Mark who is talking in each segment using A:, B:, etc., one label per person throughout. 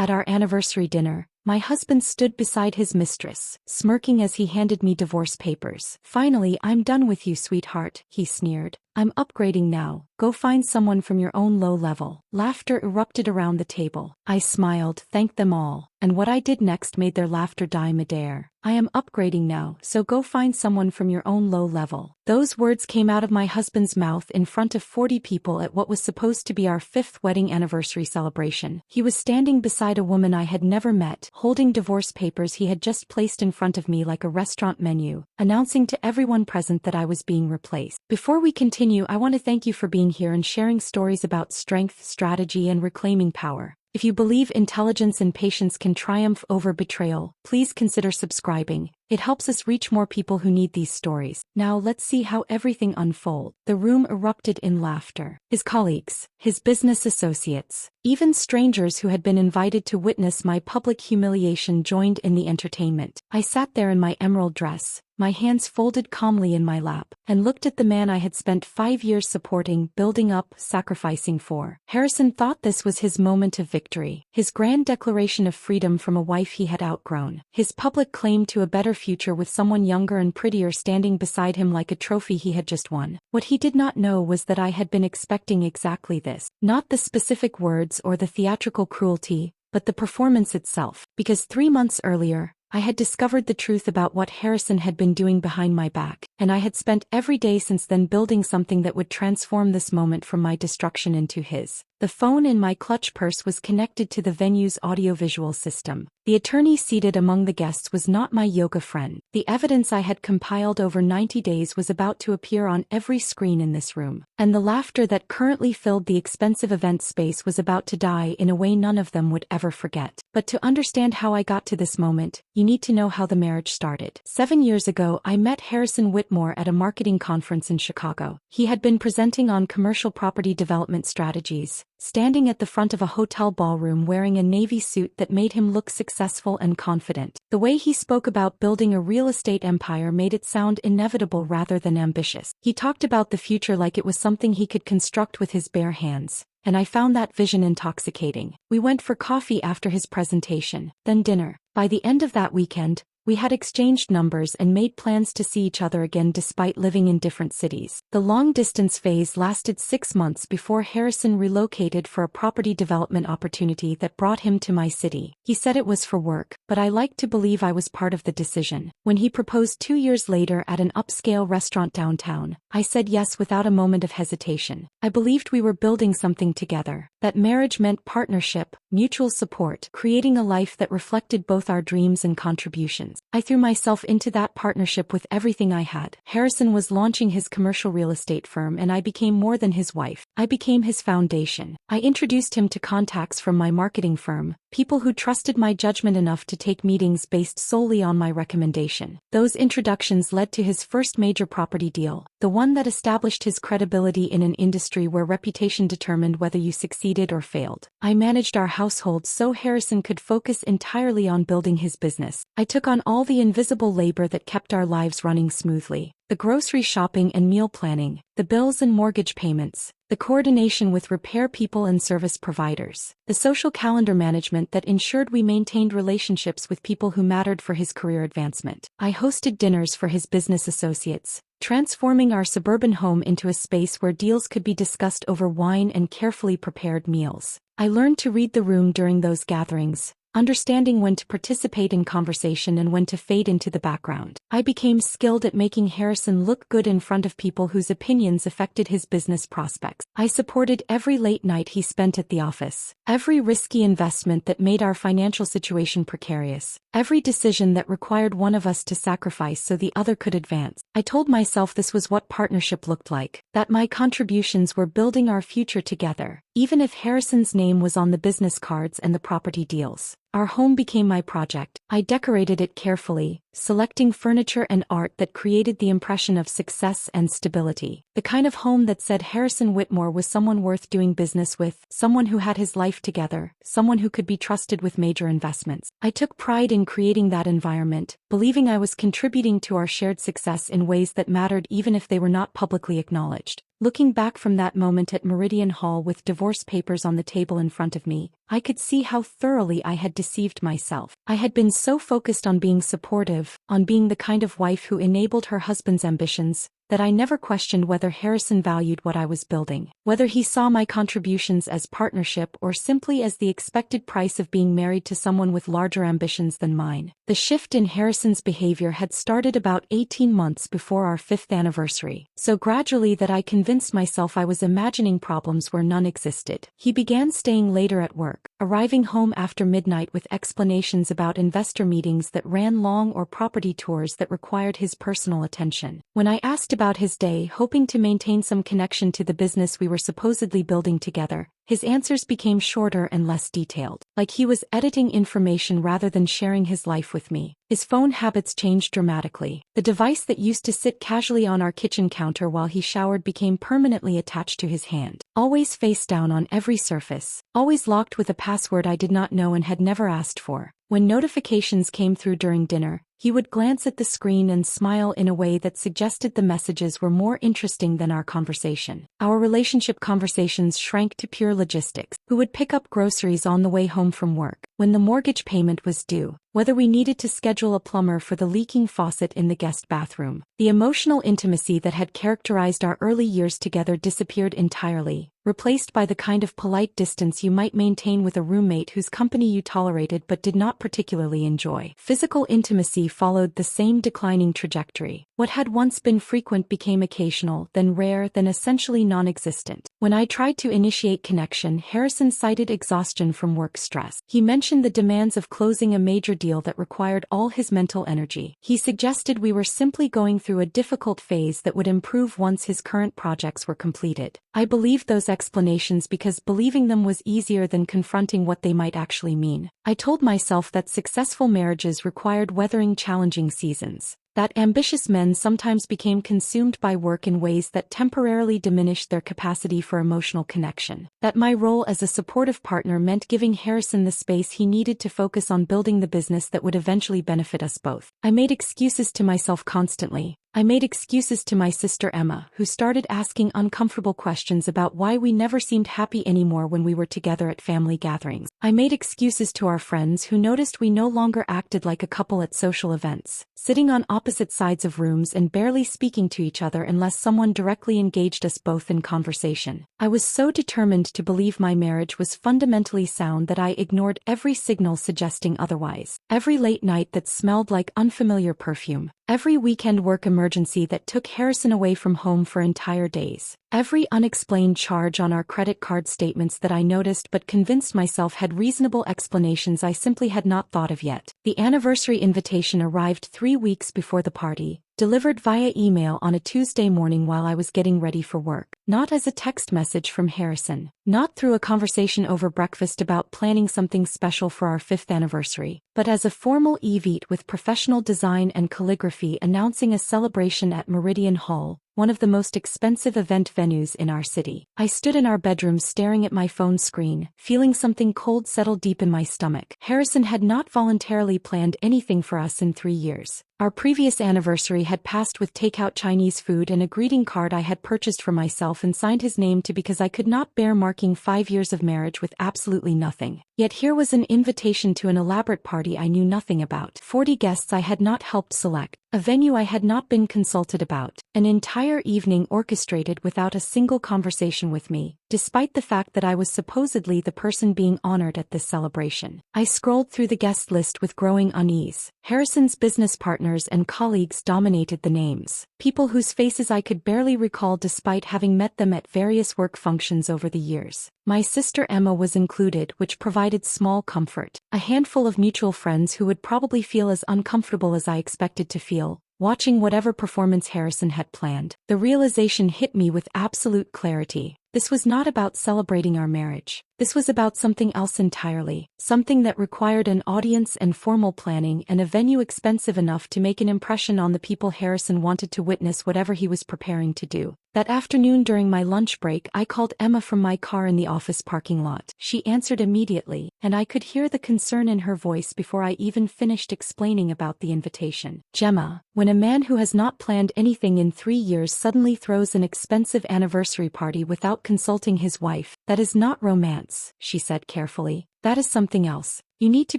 A: At our anniversary dinner, my husband stood beside his mistress, smirking as he handed me divorce papers. "Finally, I'm done with you, sweetheart," he sneered. "I'm upgrading now. Go find someone from your own low level." Laughter erupted around the table. I smiled, thanked them all, and what I did next made their laughter die midair. "I am upgrading now, so go find someone from your own low level." Those words came out of my husband's mouth in front of 40 people at what was supposed to be our 5th wedding anniversary celebration. He was standing beside a woman I had never met, holding divorce papers he had just placed in front of me like a restaurant menu, announcing to everyone present that I was being replaced. "Before we continue, I want to thank you for being here and sharing stories about strength, strategy, and reclaiming power. If you believe intelligence and patience can triumph over betrayal, please consider subscribing. It helps us reach more people who need these stories. Now let's see how everything unfolds." The room erupted in laughter. His colleagues, his business associates, even strangers who had been invited to witness my public humiliation joined in the entertainment. I sat there in my emerald dress, my hands folded calmly in my lap, and looked at the man I had spent 5 years supporting, building up, sacrificing for. Harrison thought this was his moment of victory, his grand declaration of freedom from a wife he had outgrown, his public claim to a better future with someone younger and prettier standing beside him like a trophy he had just won. What he did not know was that I had been expecting exactly this. Not the specific words or the theatrical cruelty, but the performance itself. Because 3 months earlier, I had discovered the truth about what Harrison had been doing behind my back, and I had spent every day since then building something that would transform this moment from my destruction into his. The phone in my clutch purse was connected to the venue's audiovisual system. The attorney seated among the guests was not my yoga friend. The evidence I had compiled over 90 days was about to appear on every screen in this room, and the laughter that currently filled the expensive event space was about to die in a way none of them would ever forget. But to understand how I got to this moment, you need to know how the marriage started. 7 years ago, I met Harrison Whitmore at a marketing conference in Chicago. He had been presenting on commercial property development strategies, standing at the front of a hotel ballroom wearing a navy suit that made him look successful and confident. The way he spoke about building a real estate empire made it sound inevitable rather than ambitious. He talked about the future like it was something he could construct with his bare hands, and I found that vision intoxicating. We went for coffee after his presentation, then dinner. By the end of that weekend, we had exchanged numbers and made plans to see each other again despite living in different cities. The long-distance phase lasted 6 months before Harrison relocated for a property development opportunity that brought him to my city. He said it was for work, but I like to believe I was part of the decision. When he proposed 2 years later at an upscale restaurant downtown, I said yes without a moment of hesitation. I believed we were building something together. That marriage meant partnership, mutual support, creating a life that reflected both our dreams and contributions. I threw myself into that partnership with everything I had. Harrison was launching his commercial real estate firm and I became more than his wife. I became his foundation. I introduced him to contacts from my marketing firm, people who trusted my judgment enough to take meetings based solely on my recommendation. Those introductions led to his first major property deal, the one that established his credibility in an industry where reputation determined whether you succeeded or failed. I managed our household so Harrison could focus entirely on building his business. I took on all the invisible labor that kept our lives running smoothly. The grocery shopping and meal planning, the bills and mortgage payments, the coordination with repair people and service providers, the social calendar management that ensured we maintained relationships with people who mattered for his career advancement. I hosted dinners for his business associates, transforming our suburban home into a space where deals could be discussed over wine and carefully prepared meals. I learned to read the room during those gatherings, understanding when to participate in conversation and when to fade into the background. I became skilled at making Harrison look good in front of people whose opinions affected his business prospects. I supported every late night he spent at the office, every risky investment that made our financial situation precarious, every decision that required one of us to sacrifice so the other could advance. I told myself this was what partnership looked like, that my contributions were building our future together, even if Harrison's name was on the business cards and the property deals. Our home became my project. I decorated it carefully, selecting furniture and art that created the impression of success and stability. The kind of home that said Harrison Whitmore was someone worth doing business with, someone who had his life together, someone who could be trusted with major investments. I took pride in creating that environment, believing I was contributing to our shared success in ways that mattered even if they were not publicly acknowledged. Looking back from that moment at Meridian Hall with divorce papers on the table in front of me, I could see how thoroughly I had deceived myself. I had been so focused on being supportive, on being the kind of wife who enabled her husband's ambitions, that I never questioned whether Harrison valued what I was building, whether he saw my contributions as partnership or simply as the expected price of being married to someone with larger ambitions than mine. The shift in Harrison's behavior had started about 18 months before our 5th anniversary, so gradually that I convinced myself I was imagining problems where none existed. He began staying later at work, arriving home after midnight with explanations about investor meetings that ran long or property tours that required his personal attention. When I asked about his day, hoping to maintain some connection to the business we were supposedly building together, his answers became shorter and less detailed, like he was editing information rather than sharing his life with me. His phone habits changed dramatically. The device that used to sit casually on our kitchen counter while he showered became permanently attached to his hand, always face down on every surface, always locked with a password I did not know and had never asked for. When notifications came through during dinner, he would glance at the screen and smile in a way that suggested the messages were more interesting than our conversation. Our relationship conversations shrank to pure logistics: who would pick up groceries on the way home from work, when the mortgage payment was due, whether we needed to schedule a plumber for the leaking faucet in the guest bathroom. The emotional intimacy that had characterized our early years together disappeared entirely, replaced by the kind of polite distance you might maintain with a roommate whose company you tolerated but did not particularly enjoy. Physical intimacy followed the same declining trajectory. What had once been frequent became occasional, then rare, then essentially non-existent. When I tried to initiate connection, Harrison cited exhaustion from work stress. He mentioned the demands of closing a major deal that required all his mental energy. He suggested we were simply going through a difficult phase that would improve once his current projects were completed. I believed those explanations because believing them was easier than confronting what they might actually mean. I told myself that successful marriages required weathering challenging seasons, that ambitious men sometimes became consumed by work in ways that temporarily diminished their capacity for emotional connection, that my role as a supportive partner meant giving Harrison the space he needed to focus on building the business that would eventually benefit us both. I made excuses to myself constantly. I made excuses to my sister Emma, who started asking uncomfortable questions about why we never seemed happy anymore when we were together at family gatherings. I made excuses to our friends who noticed we no longer acted like a couple at social events, sitting on opposite sides of rooms and barely speaking to each other unless someone directly engaged us both in conversation. I was so determined to believe my marriage was fundamentally sound that I ignored every signal suggesting otherwise. Every late night that smelled like unfamiliar perfume, every weekend work emergency that took Harrison away from home for entire days, every unexplained charge on our credit card statements that I noticed but convinced myself had reasonable explanations I simply had not thought of yet. The anniversary invitation arrived 3 weeks before the party, delivered via email on a Tuesday morning while I was getting ready for work. Not as a text message from Harrison, not through a conversation over breakfast about planning something special for our 5th anniversary, but as a formal evite with professional design and calligraphy announcing a celebration at Meridian Hall, one of the most expensive event venues in our city. I stood in our bedroom staring at my phone screen, feeling something cold settle deep in my stomach. Harrison had not voluntarily planned anything for us in 3 years. Our previous anniversary had passed with takeout Chinese food and a greeting card I had purchased for myself and signed his name to because I could not bear marking 5 years of marriage with absolutely nothing. Yet here was an invitation to an elaborate party I knew nothing about, 40 guests I had not helped select, a venue I had not been consulted about, an entire evening orchestrated without a single conversation with me, despite the fact that I was supposedly the person being honored at this celebration. I scrolled through the guest list with growing unease. Harrison's business partners and colleagues dominated the names, people whose faces I could barely recall despite having met them at various work functions over the years. My sister Emma was included, which provided small comfort. A handful of mutual friends who would probably feel as uncomfortable as I expected to feel, watching whatever performance Harrison had planned. The realization hit me with absolute clarity. This was not about celebrating our marriage. This was about something else entirely, something that required an audience and formal planning and a venue expensive enough to make an impression on the people Harrison wanted to witness whatever he was preparing to do. That afternoon during my lunch break, I called Emma from my car in the office parking lot. She answered immediately, and I could hear the concern in her voice before I even finished explaining about the invitation. "Gemma, when a man who has not planned anything in 3 years suddenly throws an expensive anniversary party without consulting his wife, that is not romance," she said carefully. That is something else. You need to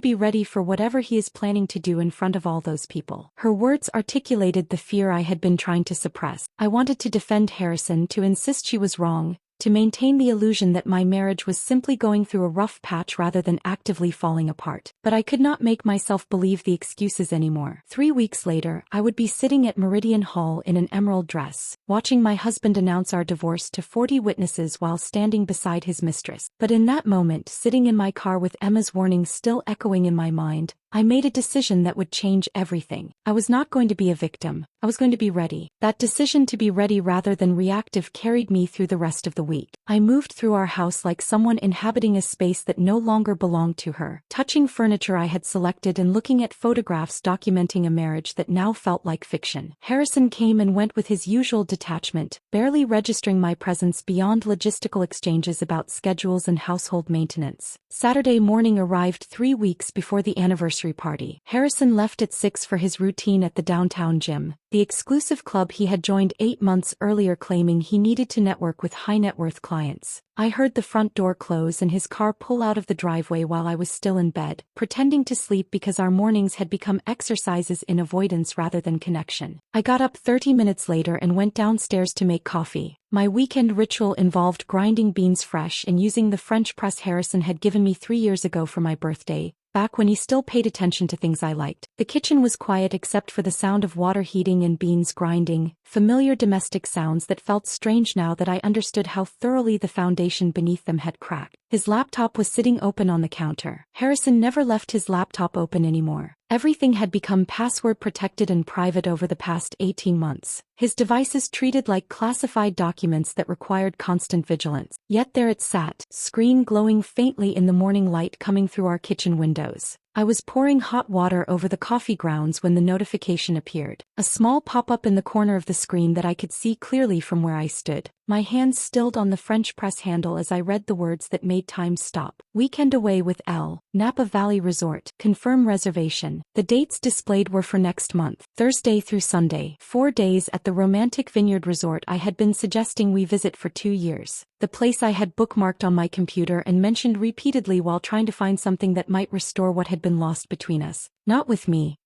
A: be ready for whatever he is planning to do in front of all those people." Her words articulated the fear I had been trying to suppress. I wanted to defend Harrison, to insist she was wrong, to maintain the illusion that my marriage was simply going through a rough patch rather than actively falling apart. But I could not make myself believe the excuses anymore. 3 weeks later, I would be sitting at Meridian Hall in an emerald dress, watching my husband announce our divorce to 40 witnesses while standing beside his mistress. But in that moment, sitting in my car with Emma's warning still echoing in my mind, I made a decision that would change everything. I was not going to be a victim. I was going to be ready. That decision to be ready rather than reactive carried me through the rest of the week. I moved through our house like someone inhabiting a space that no longer belonged to her, touching furniture I had selected and looking at photographs documenting a marriage that now felt like fiction. Harrison came and went with his usual detachment, barely registering my presence beyond logistical exchanges about schedules and household maintenance. Saturday morning arrived 3 weeks before the anniversary party. Harrison left at 6 for his routine at the downtown gym, the exclusive club he had joined 8 months earlier, claiming he needed to network with high-net-worth clients. I heard the front door close and his car pull out of the driveway while I was still in bed, pretending to sleep because our mornings had become exercises in avoidance rather than connection. I got up 30 minutes later and went downstairs to make coffee. My weekend ritual involved grinding beans fresh and using the French press Harrison had given me 3 years ago for my birthday, back when he still paid attention to things I liked. The kitchen was quiet except for the sound of water heating and beans grinding, familiar domestic sounds that felt strange now that I understood how thoroughly the foundation beneath them had cracked. His laptop was sitting open on the counter. Harrison never left his laptop open anymore. Everything had become password protected and private over the past 18 months. His devices treated like classified documents that required constant vigilance. Yet there it sat, screen glowing faintly in the morning light coming through our kitchen windows. I was pouring hot water over the coffee grounds when the notification appeared. A small pop-up in the corner of the screen that I could see clearly from where I stood. My hands stilled on the French press handle as I read the words that made time stop. Weekend away with Elle, Napa Valley Resort, confirm reservation. The dates displayed were for next month, Thursday through Sunday. 4 days at the romantic vineyard resort I had been suggesting we visit for 2 years. The place I had bookmarked on my computer and mentioned repeatedly while trying to find something that might restore what had been lost between us. Not with me.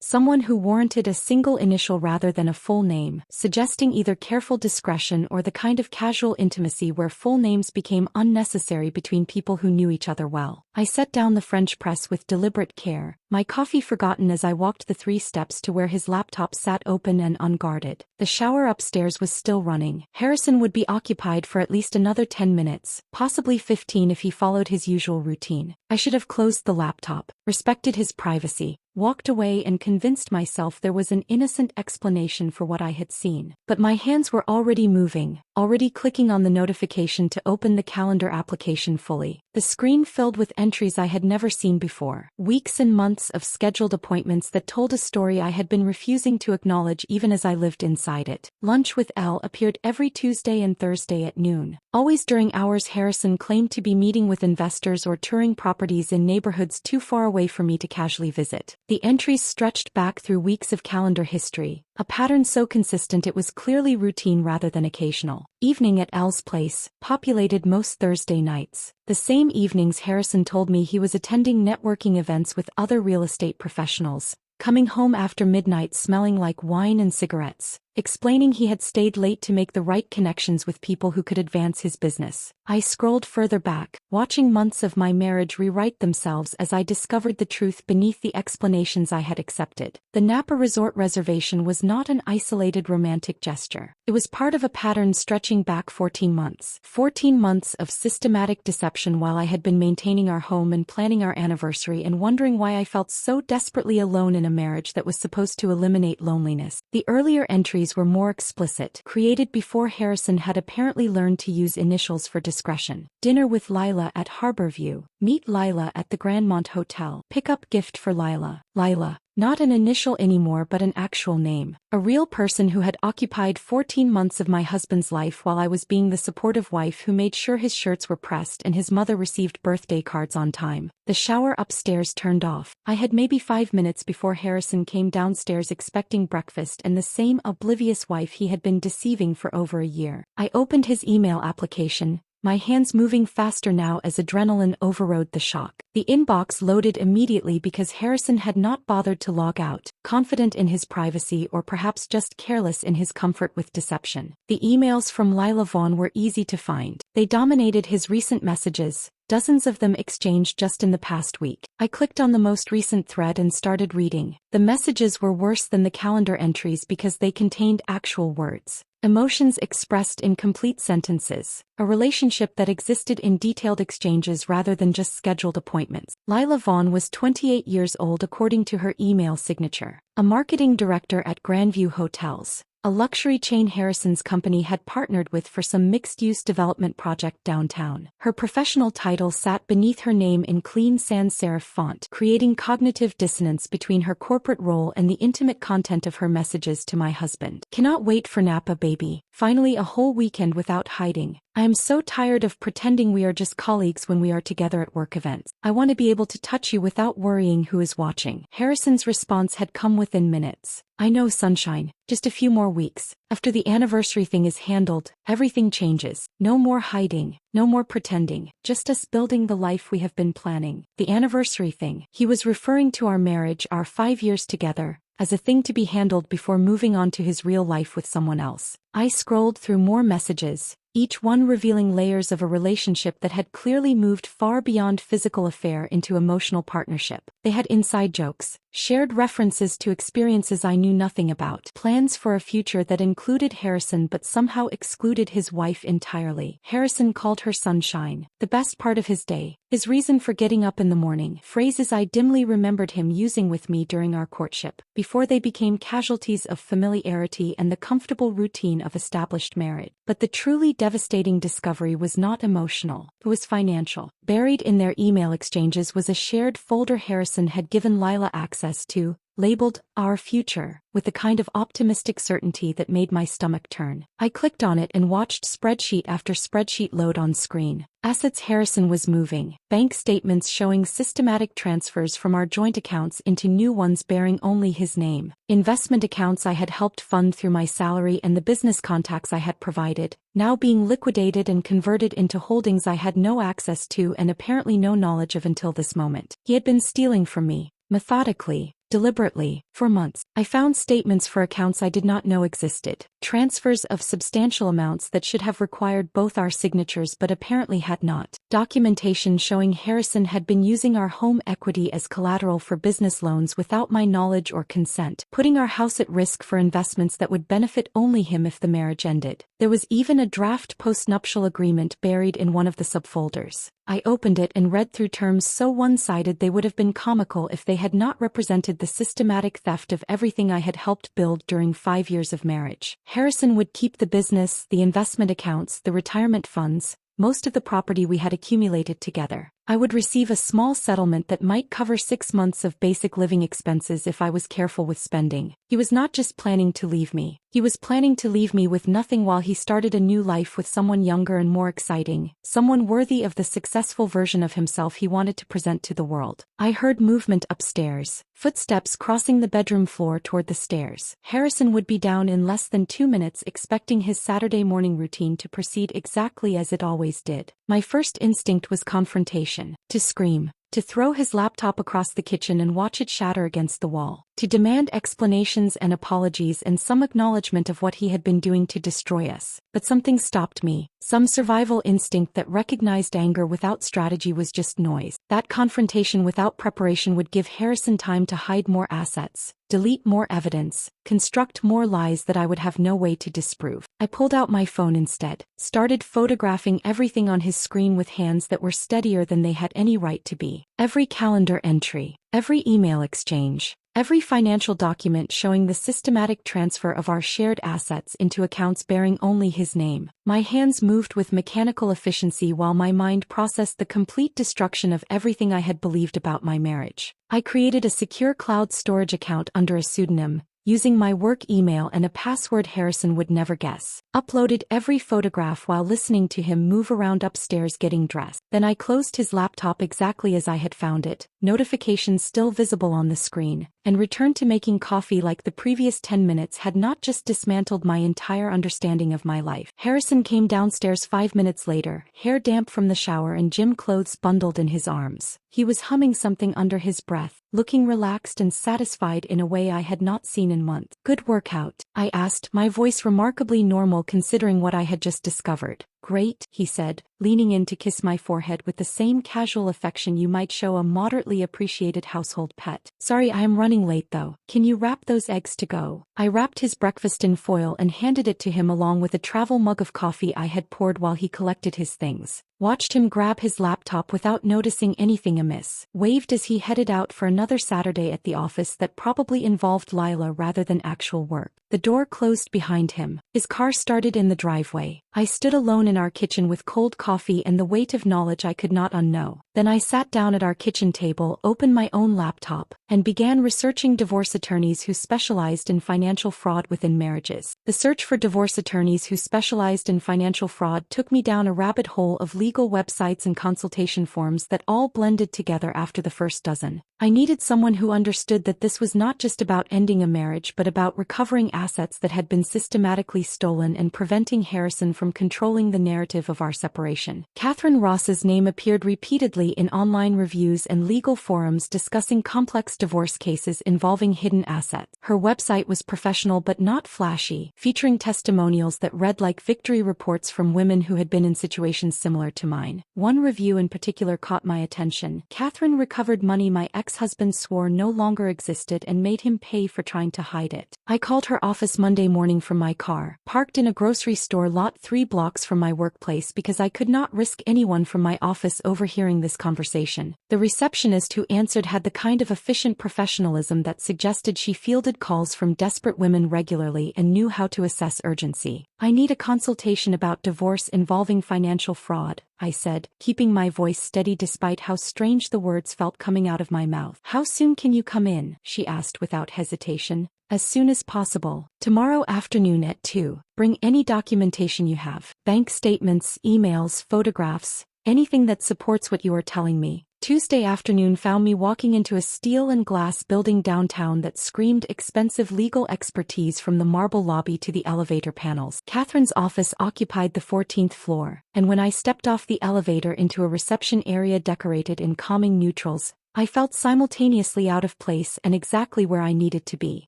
A: Someone who warranted a single initial rather than a full name, suggesting either careful discretion or the kind of casual intimacy where full names became unnecessary between people who knew each other well. I set down the French press with deliberate care, my coffee forgotten as I walked the 3 steps to where his laptop sat open and unguarded. The shower upstairs was still running. Harrison would be occupied for at least another 10 minutes, possibly 15 if he followed his usual routine. I should have closed the laptop, respected his privacy, walked away and convinced myself there was an innocent explanation for what I had seen. But my hands were already moving, already clicking on the notification to open the calendar application fully. The screen filled with entries I had never seen before. Weeks and months of scheduled appointments that told a story I had been refusing to acknowledge even as I lived inside it. Lunch with Elle appeared every Tuesday and Thursday at noon. Always during hours Harrison claimed to be meeting with investors or touring properties in neighborhoods too far away for me to casually visit. The entries stretched back through weeks of calendar history, a pattern so consistent it was clearly routine rather than occasional. Evening at Elle's place, populated most Thursday nights. The same evenings Harrison told me he was attending networking events with other real estate professionals, coming home after midnight smelling like wine and cigarettes, explaining he had stayed late to make the right connections with people who could advance his business. I scrolled further back, watching months of my marriage rewrite themselves as I discovered the truth beneath the explanations I had accepted. The Napa Resort reservation was not an isolated romantic gesture. It was part of a pattern stretching back 14 months. 14 months of systematic deception while I had been maintaining our home and planning our anniversary and wondering why I felt so desperately alone in a marriage that was supposed to eliminate loneliness. The earlier entries were more explicit, created before Harrison had apparently learned to use initials for discretion. Dinner with Lila at Harborview. Meet Lila at the Grandmont Hotel. Pick up gift for Lila. Lila. Not an initial anymore but an actual name. A real person who had occupied 14 months of my husband's life while I was being the supportive wife who made sure his shirts were pressed and his mother received birthday cards on time. The shower upstairs turned off. I had maybe 5 minutes before Harrison came downstairs expecting breakfast and the same oblivious wife he had been deceiving for over a year. I opened his email application, my hands moving faster now as adrenaline overrode the shock. The inbox loaded immediately because Harrison had not bothered to log out, confident in his privacy or perhaps just careless in his comfort with deception. The emails from Lila Vaughn were easy to find. They dominated his recent messages, dozens of them exchanged just in the past week. I clicked on the most recent thread and started reading. The messages were worse than the calendar entries because they contained actual words. Emotions expressed in complete sentences, a relationship that existed in detailed exchanges rather than just scheduled appointments. Lila Vaughn was 28 years old according to her email signature, a marketing director at Grandview Hotels, a luxury chain Harrison's company had partnered with for some mixed-use development project downtown. Her professional title sat beneath her name in clean sans serif font, creating cognitive dissonance between her corporate role and the intimate content of her messages to my husband. Cannot wait for Napa, baby. Finally a whole weekend without hiding. I am so tired of pretending we are just colleagues when we are together at work events. I want to be able to touch you without worrying who is watching. Harrison's response had come within minutes. I know, sunshine. Just a few more weeks. After the anniversary thing is handled, everything changes. No more hiding. No more pretending. Just us building the life we have been planning. The anniversary thing. He was referring to our marriage, our 5 years together, as a thing to be handled before moving on to his real life with someone else. I scrolled through more messages, each one revealing layers of a relationship that had clearly moved far beyond physical affair into emotional partnership. They had inside jokes, shared references to experiences I knew nothing about, plans for a future that included Harrison but somehow excluded his wife entirely. Harrison called her sunshine, the best part of his day, his reason for getting up in the morning, phrases I dimly remembered him using with me during our courtship, before they became casualties of familiarity and the comfortable routine of established marriage. But the truly devastating discovery was not emotional, it was financial. Buried in their email exchanges was a shared folder Harrison had given Lila access to, labeled Our Future, with a kind of optimistic certainty that made my stomach turn. I clicked on it and watched spreadsheet after spreadsheet load on screen. Assets Harrison was moving, bank statements showing systematic transfers from our joint accounts into new ones bearing only his name, investment accounts I had helped fund through my salary and the business contacts I had provided, now being liquidated and converted into holdings I had no access to and apparently no knowledge of until this moment. He had been stealing from me, methodically, deliberately, for months. I found statements for accounts I did not know existed, transfers of substantial amounts that should have required both our signatures but apparently had not, documentation showing Harrison had been using our home equity as collateral for business loans without my knowledge or consent, putting our house at risk for investments that would benefit only him if the marriage ended. There was even a draft postnuptial agreement buried in one of the subfolders. I opened it and read through terms so one-sided they would have been comical if they had not represented the systematic theft of everything I had helped build during 5 years of marriage. Harrison would keep the business, the investment accounts, the retirement funds, most of the property we had accumulated together. I would receive a small settlement that might cover 6 months of basic living expenses if I was careful with spending. He was not just planning to leave me. He was planning to leave me with nothing while he started a new life with someone younger and more exciting, someone worthy of the successful version of himself he wanted to present to the world. I heard movement upstairs, footsteps crossing the bedroom floor toward the stairs. Harrison would be down in less than 2 minutes, expecting his Saturday morning routine to proceed exactly as it always did. My first instinct was confrontation, to scream, to throw his laptop across the kitchen and watch it shatter against the wall, to demand explanations and apologies and some acknowledgement of what he had been doing to destroy us. But something stopped me. Some survival instinct that recognized anger without strategy was just noise. That confrontation without preparation would give Harrison time to hide more assets, delete more evidence, construct more lies that I would have no way to disprove. I pulled out my phone instead, started photographing everything on his screen with hands that were steadier than they had any right to be. Every calendar entry, every email exchange, every financial document showing the systematic transfer of our shared assets into accounts bearing only his name. My hands moved with mechanical efficiency while my mind processed the complete destruction of everything I had believed about my marriage. I created a secure cloud storage account under a pseudonym, using my work email and a password Harrison would never guess. Uploaded every photograph while listening to him move around upstairs getting dressed. Then I closed his laptop exactly as I had found it, notifications still visible on the screen, and returned to making coffee like the previous 10 minutes had not just dismantled my entire understanding of my life. Harrison came downstairs 5 minutes later, hair damp from the shower and gym clothes bundled in his arms. He was humming something under his breath, looking relaxed and satisfied in a way I had not seen in months. "Good workout?" I asked, my voice remarkably normal considering what I had just discovered. "Great," he said, leaning in to kiss my forehead with the same casual affection you might show a moderately appreciated household pet. "Sorry I am running late though. Can you wrap those eggs to go?" I wrapped his breakfast in foil and handed it to him along with a travel mug of coffee I had poured while he collected his things. Watched him grab his laptop without noticing anything amiss. Waved as he headed out for another Saturday at the office that probably involved Lila rather than actual work. The door closed behind him. His car started in the driveway. I stood alone in our kitchen with cold coffee and the weight of knowledge I could not unknow. Then I sat down at our kitchen table, opened my own laptop, and began researching divorce attorneys who specialized in financial fraud within marriages. The search for divorce attorneys who specialized in financial fraud took me down a rabbit hole of legal websites and consultation forms that all blended together after the first dozen. I needed someone who understood that this was not just about ending a marriage but about recovering assets that had been systematically stolen and preventing Harrison from controlling the narrative of our separation. Catherine Ross's name appeared repeatedly in online reviews and legal forums discussing complex divorce cases involving hidden assets. Her website was professional but not flashy, featuring testimonials that read like victory reports from women who had been in situations similar to mine. One review in particular caught my attention. Catherine recovered money my ex-husband swore no longer existed and made him pay for trying to hide it. I called her office Monday morning from my car, parked in a grocery store lot 3 blocks from my workplace because I could not risk anyone from my office overhearing this conversation. The receptionist who answered had the kind of efficient professionalism that suggested she fielded calls from desperate women regularly and knew how to assess urgency. "I need a consultation about divorce involving financial fraud," I said, keeping my voice steady despite how strange the words felt coming out of my mouth. "How soon can you come in?" she asked without hesitation. "As soon as possible. Tomorrow afternoon at 2. Bring any documentation you have. Bank statements, emails, photographs, anything that supports what you are telling me." Tuesday afternoon found me walking into a steel and glass building downtown that screamed expensive legal expertise from the marble lobby to the elevator panels. Catherine's office occupied the 14th floor, and when I stepped off the elevator into a reception area decorated in calming neutrals, I felt simultaneously out of place and exactly where I needed to be.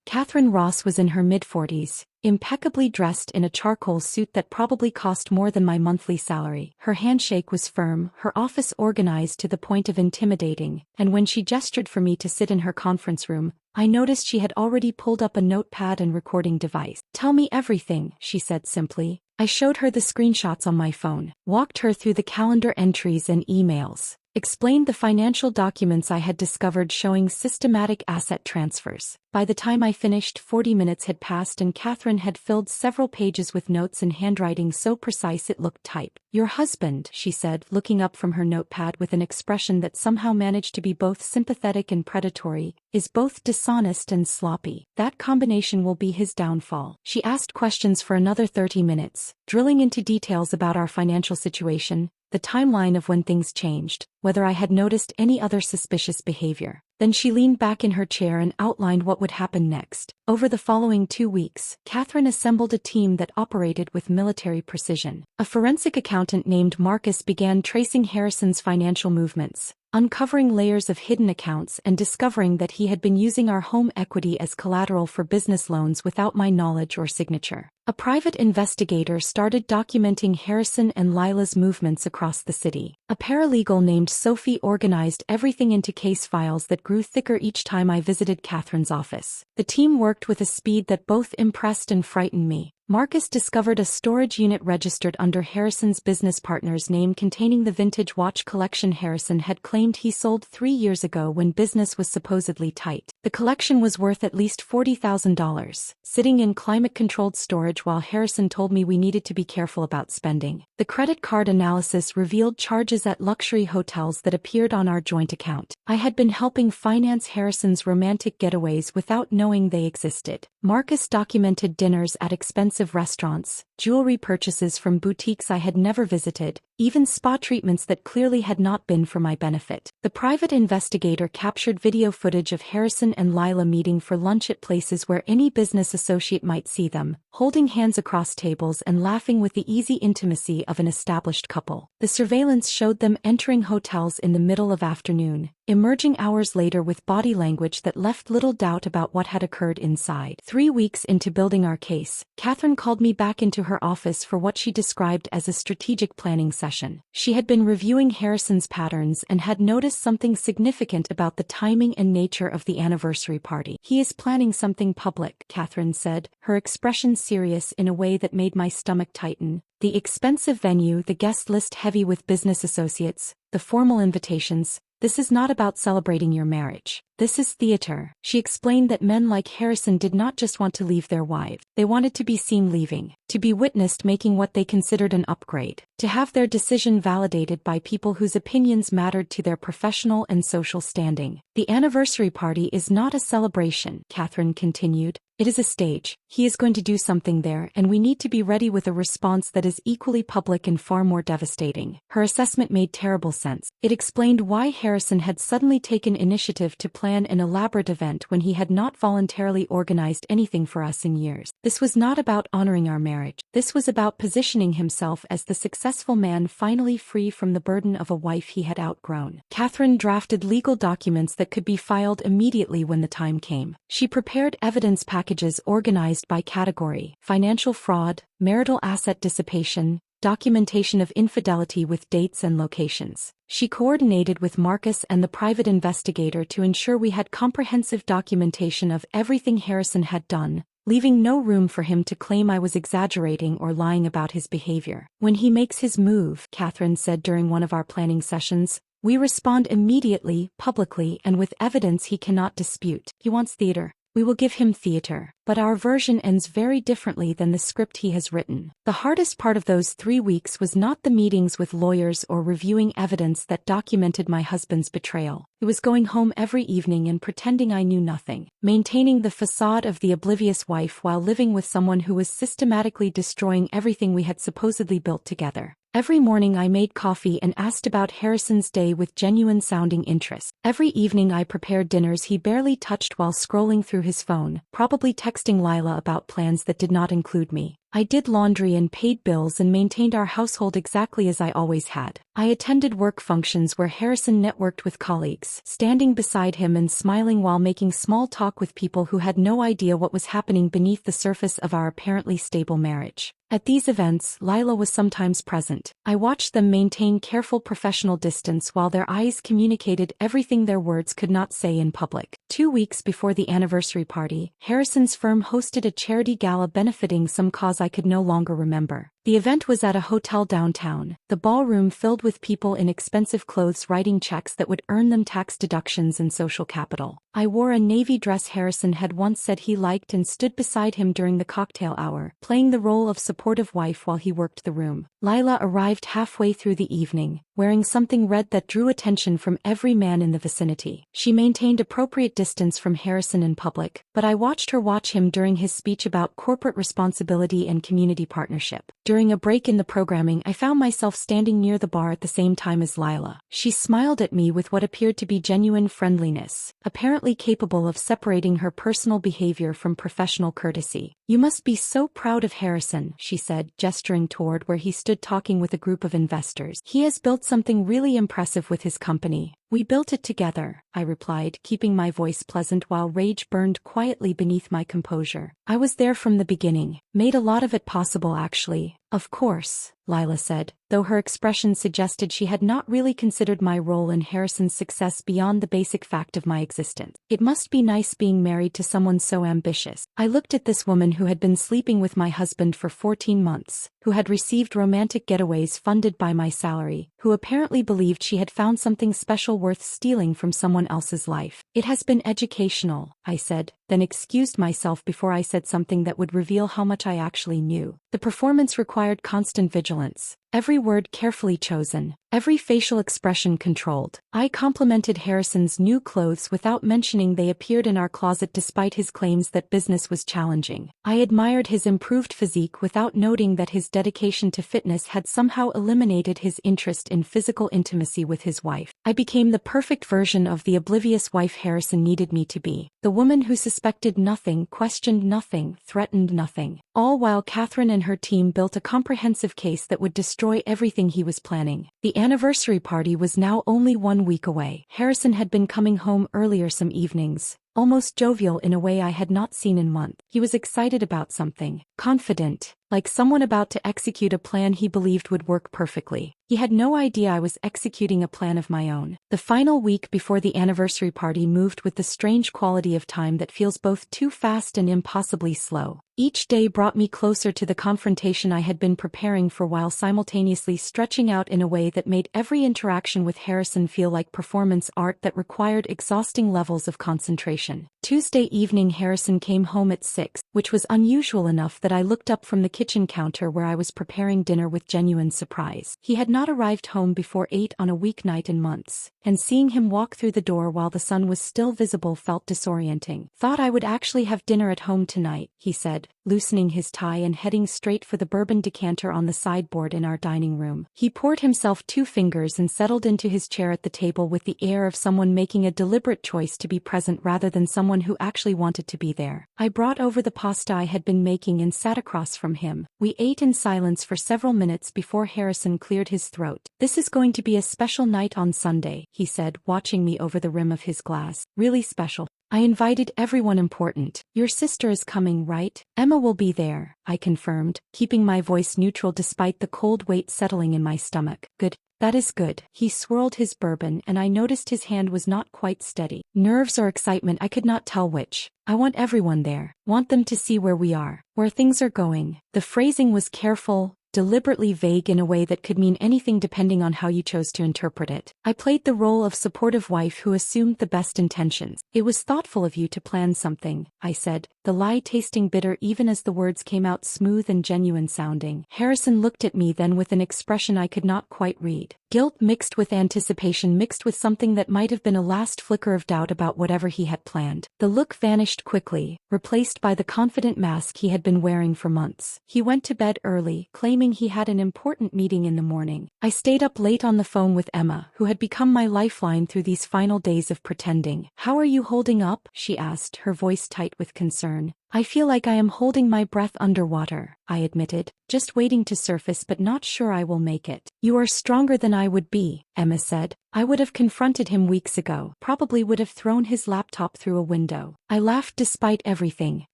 A: Catherine Ross was in her mid-40s, impeccably dressed in a charcoal suit that probably cost more than my monthly salary. Her handshake was firm, her office organized to the point of intimidating, and when she gestured for me to sit in her conference room, I noticed she had already pulled up a notepad and recording device. "Tell me everything," she said simply. I showed her the screenshots on my phone, walked her through the calendar entries and emails, explained the financial documents I had discovered showing systematic asset transfers. By the time I finished, 40 minutes had passed and Catherine had filled several pages with notes in handwriting so precise it looked typed. "Your husband," she said, looking up from her notepad with an expression that somehow managed to be both sympathetic and predatory, "is both dishonest and sloppy. That combination will be his downfall." She asked questions for another 30 minutes, drilling into details about our financial situation, the timeline of when things changed, whether I had noticed any other suspicious behavior. Then she leaned back in her chair and outlined what would happen next. Over the following 2 weeks, Catherine assembled a team that operated with military precision. A forensic accountant named Marcus began tracing Harrison's financial movements, uncovering layers of hidden accounts and discovering that he had been using our home equity as collateral for business loans without my knowledge or signature. A private investigator started documenting Harrison and Lila's movements across the city. A paralegal named Sophie organized everything into case files that grew thicker each time I visited Catherine's office. The team worked with a speed that both impressed and frightened me. Marcus discovered a storage unit registered under Harrison's business partner's name containing the vintage watch collection Harrison had claimed he sold 3 years ago when business was supposedly tight. The collection was worth at least $40,000, sitting in climate-controlled storage while Harrison told me we needed to be careful about spending. The credit card analysis revealed charges at luxury hotels that appeared on our joint account. I had been helping finance Harrison's romantic getaways without knowing they existed. Marcus documented dinners at expensive restaurants, jewelry purchases from boutiques I had never visited, even spa treatments that clearly had not been for my benefit. The private investigator captured video footage of Harrison and Lila meeting for lunch at places where any business associate might see them, holding hands across tables and laughing with the easy intimacy of an established couple. The surveillance showed them entering hotels in the middle of afternoon, emerging hours later with body language that left little doubt about what had occurred inside. 3 weeks into building our case, Catherine called me back into her office for what she described as a strategic planning session. She had been reviewing Harrison's patterns and had noticed something significant about the timing and nature of the anniversary party. "He is planning something public," Catherine said, her expression serious in a way that made my stomach tighten. "The expensive venue, the guest list heavy with business associates, the formal invitations. This is not about celebrating your marriage. This is theater." She explained that men like Harrison did not just want to leave their wives. They wanted to be seen leaving, to be witnessed making what they considered an upgrade, to have their decision validated by people whose opinions mattered to their professional and social standing. "The anniversary party is not a celebration," Catherine continued. "It is a stage. He is going to do something there, and we need to be ready with a response that is equally public and far more devastating." Her assessment made terrible sense. It explained why Harrison had suddenly taken initiative to plan an elaborate event when he had not voluntarily organized anything for us in years. This was not about honoring our marriage. This was about positioning himself as the successful man finally free from the burden of a wife he had outgrown. Catherine drafted legal documents that could be filed immediately when the time came. She prepared evidence packages organized by category: financial fraud, marital asset dissipation, documentation of infidelity with dates and locations. She coordinated with Marcus and the private investigator to ensure we had comprehensive documentation of everything Harrison had done, leaving no room for him to claim I was exaggerating or lying about his behavior. "When he makes his move," Catherine said during one of our planning sessions, "we respond immediately, publicly, and with evidence he cannot dispute. He wants theater. We will give him theater, but our version ends very differently than the script he has written." The hardest part of those 3 weeks was not the meetings with lawyers or reviewing evidence that documented my husband's betrayal. It was going home every evening and pretending I knew nothing, maintaining the facade of the oblivious wife while living with someone who was systematically destroying everything we had supposedly built together. Every morning I made coffee and asked about Harrison's day with genuine-sounding interest. Every evening I prepared dinners he barely touched while scrolling through his phone, probably texting Lila about plans that did not include me. I did laundry and paid bills and maintained our household exactly as I always had. I attended work functions where Harrison networked with colleagues, standing beside him and smiling while making small talk with people who had no idea what was happening beneath the surface of our apparently stable marriage. At these events, Lila was sometimes present. I watched them maintain careful professional distance while their eyes communicated everything their words could not say in public. 2 weeks before the anniversary party, Harrison's firm hosted a charity gala benefiting some cause I could no longer remember. The event was at a hotel downtown, the ballroom filled with people in expensive clothes writing checks that would earn them tax deductions and social capital. I wore a navy dress Harrison had once said he liked and stood beside him during the cocktail hour, playing the role of supportive wife while he worked the room. Lila arrived halfway through the evening, wearing something red that drew attention from every man in the vicinity. She maintained appropriate distance from Harrison in public, but I watched her watch him during his speech about corporate responsibility and community partnership. During a break in the programming, I found myself standing near the bar at the same time as Lila. She smiled at me with what appeared to be genuine friendliness, apparently capable of separating her personal behavior from professional courtesy. "You must be so proud of Harrison," she said, gesturing toward where he stood talking with a group of investors. "He has built something really impressive with his company." "We built it together," I replied, keeping my voice pleasant while rage burned quietly beneath my composure. "I was there from the beginning. Made a lot of it possible, actually." "Of course," Lila said, though her expression suggested she had not really considered my role in Harrison's success beyond the basic fact of my existence. "It must be nice being married to someone so ambitious." I looked at this woman who had been sleeping with my husband for 14 months, who had received romantic getaways funded by my salary, who apparently believed she had found something special worth stealing from someone else's life. "It has been educational," I said, then excused myself before I said something that would reveal how much I actually knew. "The performance required constant vigilance. every word carefully chosen, every facial expression controlled. I complimented Harrison's new clothes without mentioning they appeared in our closet despite his claims that business was challenging. I admired his improved physique without noting that his dedication to fitness had somehow eliminated his interest in physical intimacy with his wife. I became the perfect version of the oblivious wife Harrison needed me to be. The woman who suspected nothing, questioned nothing, threatened nothing. All while Catherine and her team built a comprehensive case that would destroy everything he was planning. The anniversary party was now only 1 week away. Harrison had been coming home earlier some evenings, almost jovial in a way I had not seen in months. He was excited about something, confident, like someone about to execute a plan he believed would work perfectly. He had no idea I was executing a plan of my own. The final week before the anniversary party moved with the strange quality of time that feels both too fast and impossibly slow. Each day brought me closer to the confrontation I had been preparing for while simultaneously stretching out in a way that made every interaction with Harrison feel like performance art that required exhausting levels of concentration. Tuesday evening Harrison came home at 6, which was unusual enough that I looked up from the kitchen counter where I was preparing dinner with genuine surprise. He had not arrived home before 8 on a weeknight in months, and seeing him walk through the door while the sun was still visible felt disorienting. "Thought I would actually have dinner at home tonight," he said, loosening his tie and heading straight for the bourbon decanter on the sideboard in our dining room. He poured himself 2 fingers and settled into his chair at the table with the air of someone making a deliberate choice to be present rather than someone who actually wanted to be there. I brought over the pasta I had been making and sat across from him. We ate in silence for several minutes before Harrison cleared his throat. "This is going to be a special night on Sunday," he said, watching me over the rim of his glass. "Really special. I invited everyone important. Your sister is coming, right?" "Emma will be there," I confirmed, keeping my voice neutral despite the cold weight settling in my stomach. "Good. That is good." He swirled his bourbon and I noticed his hand was not quite steady. Nerves or excitement, I could not tell which. "I want everyone there. Want them to see where we are, where things are going." The phrasing was careful, deliberately vague in a way that could mean anything depending on how you chose to interpret it. I played the role of supportive wife who assumed the best intentions. "It was thoughtful of you to plan something," I said, the lie tasting bitter even as the words came out smooth and genuine sounding. Harrison looked at me then with an expression I could not quite read. Guilt mixed with anticipation mixed with something that might have been a last flicker of doubt about whatever he had planned. The look vanished quickly, replaced by the confident mask he had been wearing for months. He went to bed early, claiming he had an important meeting in the morning. I stayed up late on the phone with Emma, who had become my lifeline through these final days of pretending. "How are you holding up?" she asked, her voice tight with concern. "I feel like I am holding my breath underwater," I admitted, "just waiting to surface but not sure I will make it." "You are stronger than I would be," Emma said. "I would have confronted him weeks ago, probably would have thrown his laptop through a window." I laughed despite everything.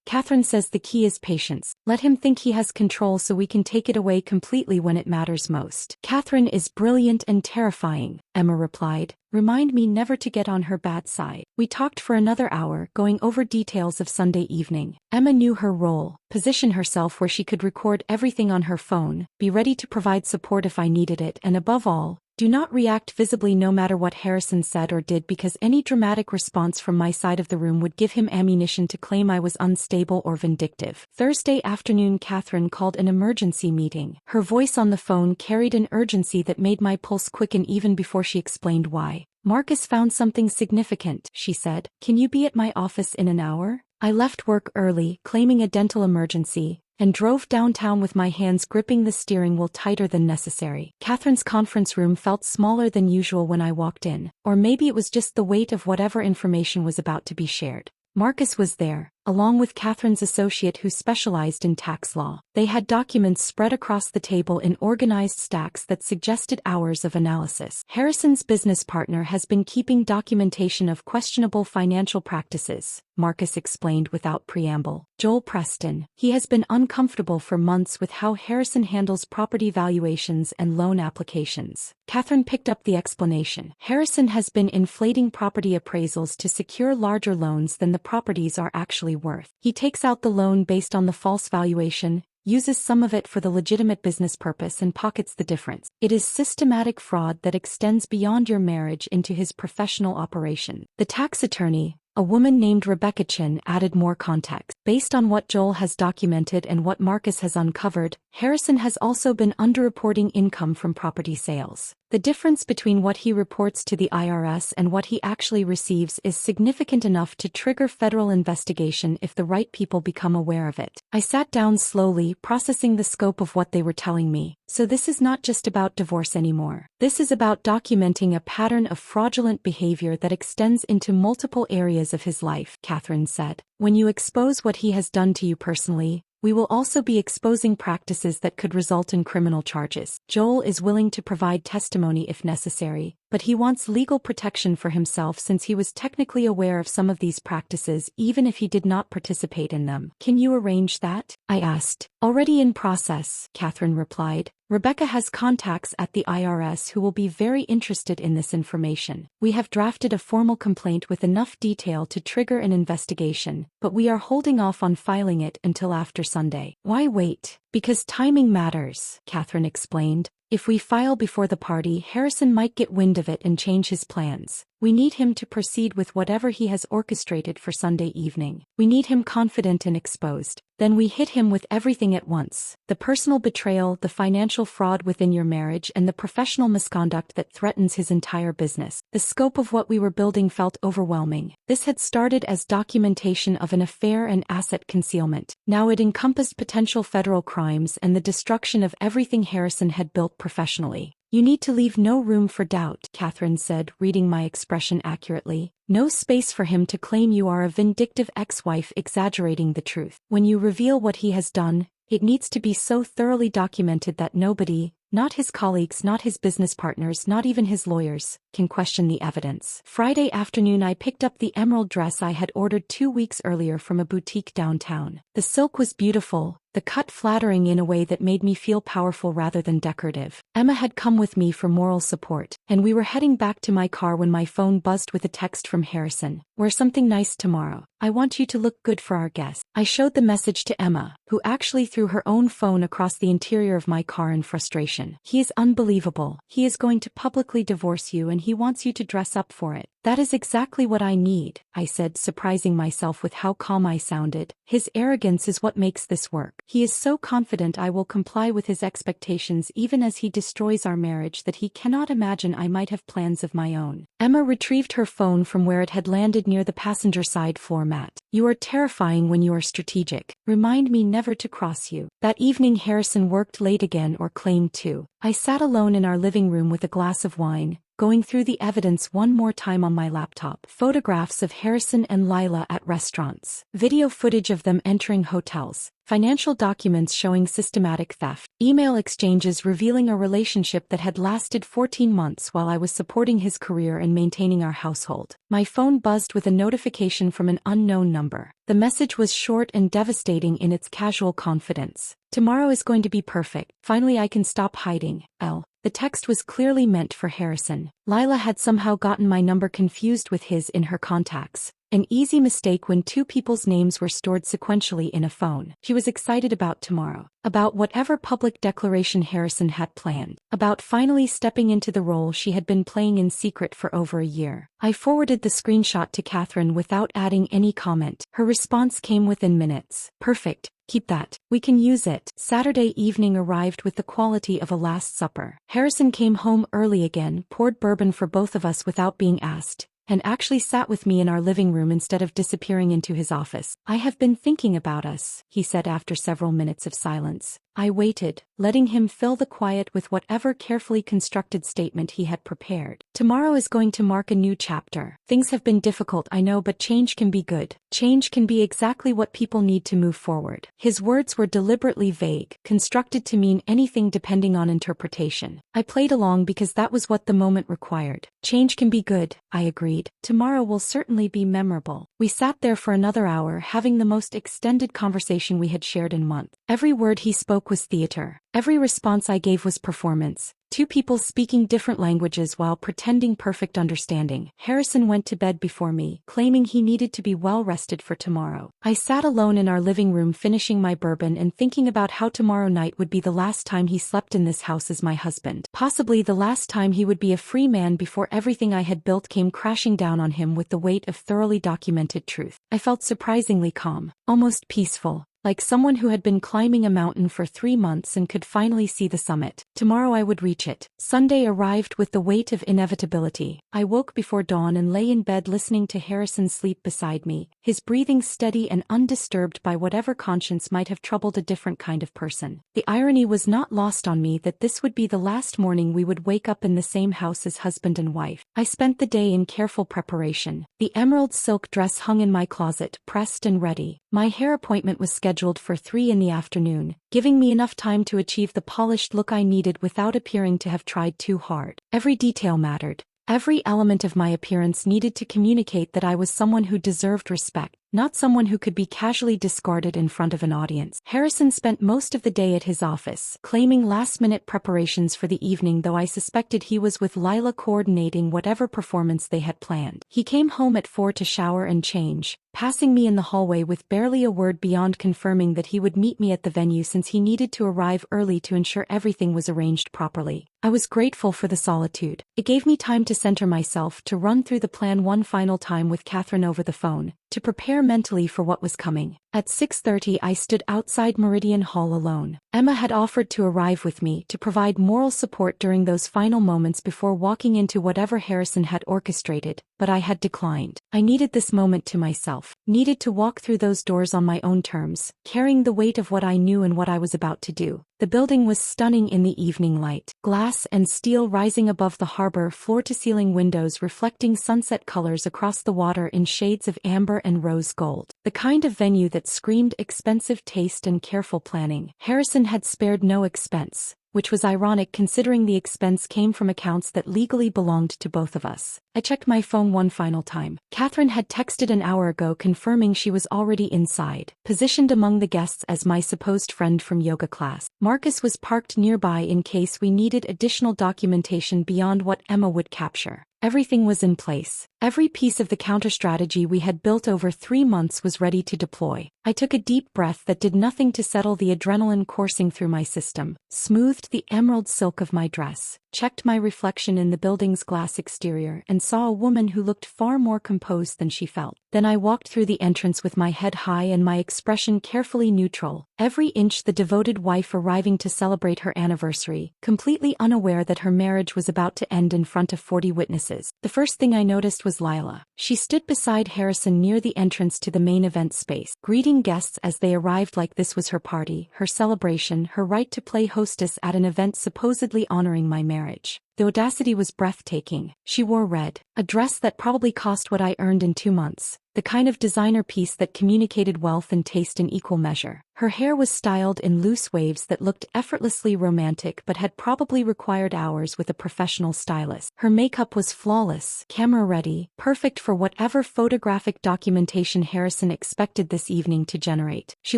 A: "Catherine says the key is patience. Let him think he has control so we can take it away completely when it matters most." "Catherine is brilliant and terrifying," Emma replied. "Remind me never to get on her bad side." We talked for another hour, going over details of Sunday evening. Emma knew her role, position herself where she could record everything on her phone, be ready to provide support if I needed it, and above all, do not react visibly no matter what Harrison said or did because any dramatic response from my side of the room would give him ammunition to claim I was unstable or vindictive. Thursday afternoon Catherine called an emergency meeting. Her voice on the phone carried an urgency that made my pulse quicken even before she explained why. "Marcus found something significant," she said. "Can you be at my office in an hour?" I left work early, claiming a dental emergency, and drove downtown with my hands gripping the steering wheel tighter than necessary. Catherine's conference room felt smaller than usual when I walked in, or maybe it was just the weight of whatever information was about to be shared. Marcus was there, along with Catherine's associate who specialized in tax law. They had documents spread across the table in organized stacks that suggested hours of analysis. "Harrison's business partner has been keeping documentation of questionable financial practices," Marcus explained without preamble. "Joel Preston. He has been uncomfortable for months with how Harrison handles property valuations and loan applications." Catherine picked up the explanation. "Harrison has been inflating property appraisals to secure larger loans than the properties are actually worth. He takes out the loan based on the false valuation, uses some of it for the legitimate business purpose and pockets the difference. It is systematic fraud that extends beyond your marriage into his professional operation." The tax attorney, A woman named Rebecca Chin added more context. Based on what Joel has documented and what Marcus has uncovered, Harrison has also been underreporting income from property sales. The difference between what he reports to the IRS and what he actually receives is significant enough to trigger federal investigation if the right people become aware of it. I sat down slowly, processing the scope of what they were telling me. So this is not just about divorce anymore. This is about documenting a pattern of fraudulent behavior that extends into multiple areas of his life, Catherine said. When you expose what he has done to you personally, we will also be exposing practices that could result in criminal charges. Joel is willing to provide testimony if necessary, but he wants legal protection for himself since he was technically aware of some of these practices even if he did not participate in them. Can you arrange that? I asked. Already in process, Catherine replied. Rebecca has contacts at the IRS who will be very interested in this information. We have drafted a formal complaint with enough detail to trigger an investigation, but we are holding off on filing it until after Sunday. Why wait? Because timing matters, Catherine explained. If we file before the party, Harrison might get wind of it and change his plans. We need him to proceed with whatever he has orchestrated for Sunday evening. We need him confident and exposed. Then we hit him with everything at once. The personal betrayal, the financial fraud within your marriage, and the professional misconduct that threatens his entire business. The scope of what we were building felt overwhelming. This had started as documentation of an affair and asset concealment. Now it encompassed potential federal crimes and the destruction of everything Harrison had built professionally. You need to leave no room for doubt, Catherine said, reading my expression accurately. No space for him to claim you are a vindictive ex-wife exaggerating the truth. When you reveal what he has done, it needs to be so thoroughly documented that nobody, not his colleagues, not his business partners, not even his lawyers, can question the evidence. Friday afternoon I picked up the emerald dress I had ordered 2 weeks earlier from a boutique downtown. The silk was beautiful, the cut flattering in a way that made me feel powerful rather than decorative. Emma had come with me for moral support, and we were heading back to my car when my phone buzzed with a text from Harrison. Wear something nice tomorrow. I want you to look good for our guests. I showed the message to Emma, who actually threw her own phone across the interior of my car in frustration. He is unbelievable. He is going to publicly divorce you and he wants you to dress up for it. That is exactly what I need, I said, surprising myself with how calm I sounded. His arrogance is what makes this work. He is so confident I will comply with his expectations even as he destroys our marriage that he cannot imagine I might have plans of my own. Emma retrieved her phone from where it had landed near the passenger side floor mat. You are terrifying when you are strategic. Remind me never to cross you. That evening Harrison worked late again, or claimed to. I sat alone in our living room with a glass of wine, going through the evidence one more time on my laptop. Photographs of Harrison and Lila at restaurants. Video footage of them entering hotels. Financial documents showing systematic theft. Email exchanges revealing a relationship that had lasted 14 months while I was supporting his career and maintaining our household. My phone buzzed with a notification from an unknown number. The message was short and devastating in its casual confidence. Tomorrow is going to be perfect. Finally I can stop hiding. L. The text was clearly meant for Harrison. Lila had somehow gotten my number confused with his in her contacts. An easy mistake when two people's names were stored sequentially in a phone. She was excited about tomorrow. About whatever public declaration Harrison had planned. About finally stepping into the role she had been playing in secret for over a year. I forwarded the screenshot to Catherine without adding any comment. Her response came within minutes. Perfect. Keep that. We can use it. Saturday evening arrived with the quality of a Last Supper. Harrison came home early again, poured bourbon for both of us without being asked, and actually sat with me in our living room instead of disappearing into his office. I have been thinking about us, he said after several minutes of silence. I waited, letting him fill the quiet with whatever carefully constructed statement he had prepared. Tomorrow is going to mark a new chapter. Things have been difficult, I know, but change can be good. Change can be exactly what people need to move forward. His words were deliberately vague, constructed to mean anything depending on interpretation. I played along because that was what the moment required. Change can be good, I agreed. Tomorrow will certainly be memorable. We sat there for another hour having the most extended conversation we had shared in months. Every word he spoke was theater. Every response I gave was performance. Two people speaking different languages while pretending perfect understanding. Harrison went to bed before me, claiming he needed to be well rested for tomorrow. I sat alone in our living room finishing my bourbon and thinking about how tomorrow night would be the last time he slept in this house as my husband. Possibly the last time he would be a free man before everything I had built came crashing down on him with the weight of thoroughly documented truth. I felt surprisingly calm, almost peaceful. Like someone who had been climbing a mountain for 3 months and could finally see the summit. Tomorrow I would reach it. Sunday arrived with the weight of inevitability. I woke before dawn and lay in bed listening to Harrison sleep beside me, his breathing steady and undisturbed by whatever conscience might have troubled a different kind of person. The irony was not lost on me that this would be the last morning we would wake up in the same house as husband and wife. I spent the day in careful preparation. The emerald silk dress hung in my closet, pressed and ready. My hair appointment was scheduled for 3 in the afternoon, giving me enough time to achieve the polished look I needed without appearing to have tried too hard. Every detail mattered. Every element of my appearance needed to communicate that I was someone who deserved respect, not someone who could be casually discarded in front of an audience. Harrison spent most of the day at his office, claiming last-minute preparations for the evening, though I suspected he was with Lila coordinating whatever performance they had planned. He came home at 4 to shower and change, passing me in the hallway with barely a word beyond confirming that he would meet me at the venue since he needed to arrive early to ensure everything was arranged properly. I was grateful for the solitude. It gave me time to center myself, to run through the plan one final time with Catherine over the phone, to prepare mentally for what was coming. At 6:30 I stood outside Meridian Hall alone. Emma had offered to arrive with me to provide moral support during those final moments before walking into whatever Harrison had orchestrated, but I had declined. I needed this moment to myself, needed to walk through those doors on my own terms, carrying the weight of what I knew and what I was about to do. The building was stunning in the evening light. Glass and steel rising above the harbor, floor-to-ceiling windows reflecting sunset colors across the water in shades of amber and rose gold. The kind of venue that screamed expensive taste and careful planning. Harrison had spared no expense, which was ironic considering the expense came from accounts that legally belonged to both of us. I checked my phone one final time. Catherine had texted an hour ago confirming she was already inside, positioned among the guests as my supposed friend from yoga class. Marcus was parked nearby in case we needed additional documentation beyond what Emma would capture. Everything was in place. Every piece of the counter-strategy we had built over 3 months was ready to deploy. I took a deep breath that did nothing to settle the adrenaline coursing through my system, smoothed the emerald silk of my dress, checked my reflection in the building's glass exterior, and saw a woman who looked far more composed than she felt. Then I walked through the entrance with my head high and my expression carefully neutral, every inch the devoted wife arriving to celebrate her anniversary, completely unaware that her marriage was about to end in front of 40 witnesses. The first thing I noticed was Lila. She stood beside Harrison near the entrance to the main event space, greeting guests as they arrived like this was her party, her celebration, her right to play hostess at an event supposedly honoring my marriage. The audacity was breathtaking. She wore red, a dress that probably cost what I earned in 2 months, the kind of designer piece that communicated wealth and taste in equal measure. Her hair was styled in loose waves that looked effortlessly romantic but had probably required hours with a professional stylist. Her makeup was flawless, camera-ready, perfect for whatever photographic documentation Harrison expected this evening to generate. She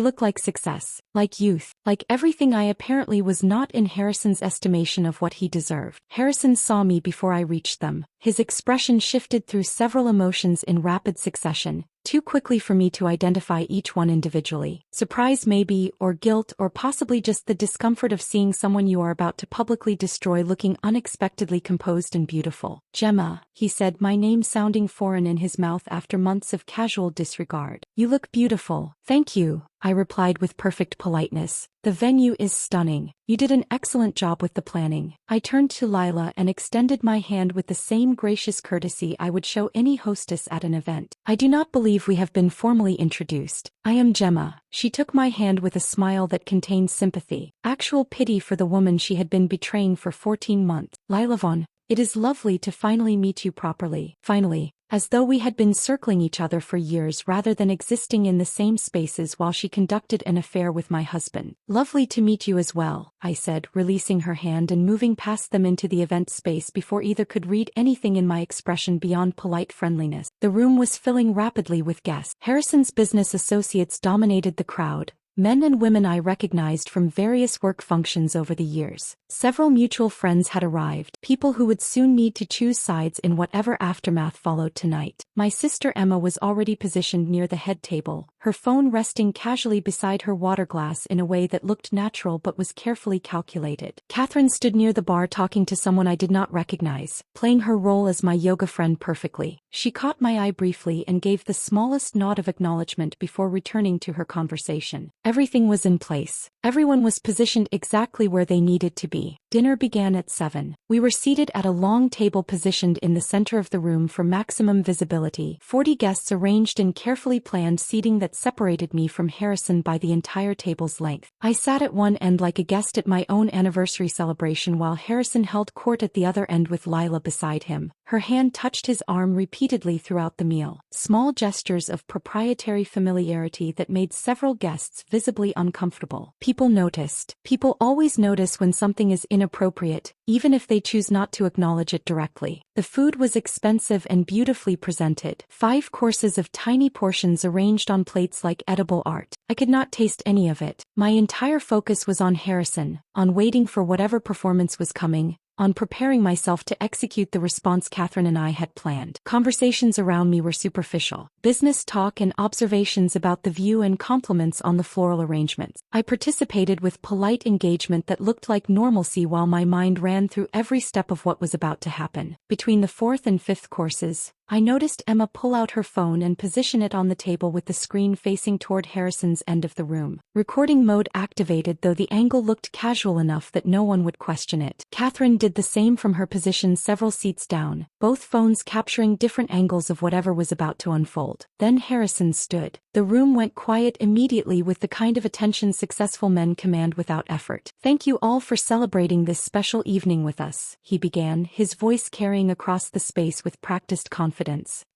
A: looked like success, like youth, like everything I apparently was not in Harrison's estimation of what he deserved. Harrison saw me before I reached them. His expression shifted through several emotions in rapid succession, too quickly for me to identify each one individually. Surprise maybe, or guilt, or possibly just the discomfort of seeing someone you are about to publicly destroy looking unexpectedly composed and beautiful. "Gemma," he said, my name sounding foreign in his mouth after months of casual disregard. "You look beautiful." "Thank you," I replied with perfect politeness. "The venue is stunning. You did an excellent job with the planning." I turned to Lila and extended my hand with the same gracious courtesy I would show any hostess at an event. "I do not believe we have been formally introduced. I am Gemma." She took my hand with a smile that contained sympathy, actual pity for the woman she had been betraying for 14 months. "Lila Vaughn, it is lovely to finally meet you properly." Finally. As though we had been circling each other for years rather than existing in the same spaces while she conducted an affair with my husband. "Lovely to meet you as well," I said, releasing her hand and moving past them into the event space before either could read anything in my expression beyond polite friendliness. The room was filling rapidly with guests. Harrison's business associates dominated the crowd, Men and women I recognized from various work functions over the years. Several mutual friends had arrived, people who would soon need to choose sides in whatever aftermath followed tonight. My sister Emma was already positioned near the head table, her phone resting casually beside her water glass in a way that looked natural but was carefully calculated. Catherine stood near the bar talking to someone I did not recognize, playing her role as my yoga friend perfectly. She caught my eye briefly and gave the smallest nod of acknowledgement before returning to her conversation. Everything was in place. Everyone was positioned exactly where they needed to be. Dinner began at 7. We were seated at a long table positioned in the center of the room for maximum visibility. 40 guests arranged in carefully planned seating that separated me from Harrison by the entire table's length. I sat at one end like a guest at my own anniversary celebration while Harrison held court at the other end with Lila beside him. Her hand touched his arm repeatedly throughout the meal. Small gestures of proprietary familiarity that made several guests visibly uncomfortable. People noticed. People always notice when something is inappropriate, even if they choose not to acknowledge it directly. The food was expensive and beautifully presented. 5 courses of tiny portions arranged on plates like edible art. I could not taste any of it. My entire focus was on Harrison, on waiting for whatever performance was coming, on preparing myself to execute the response Catherine and I had planned. Conversations around me were superficial. Business talk and observations about the view and compliments on the floral arrangements. I participated with polite engagement that looked like normalcy while my mind ran through every step of what was about to happen. Between the 4th and 5th courses, I noticed Emma pull out her phone and position it on the table with the screen facing toward Harrison's end of the room. Recording mode activated, though the angle looked casual enough that no one would question it. Catherine did the same from her position several seats down, both phones capturing different angles of whatever was about to unfold. Then Harrison stood. The room went quiet immediately with the kind of attention successful men command without effort. "Thank you all for celebrating this special evening with us," he began, his voice carrying across the space with practiced confidence.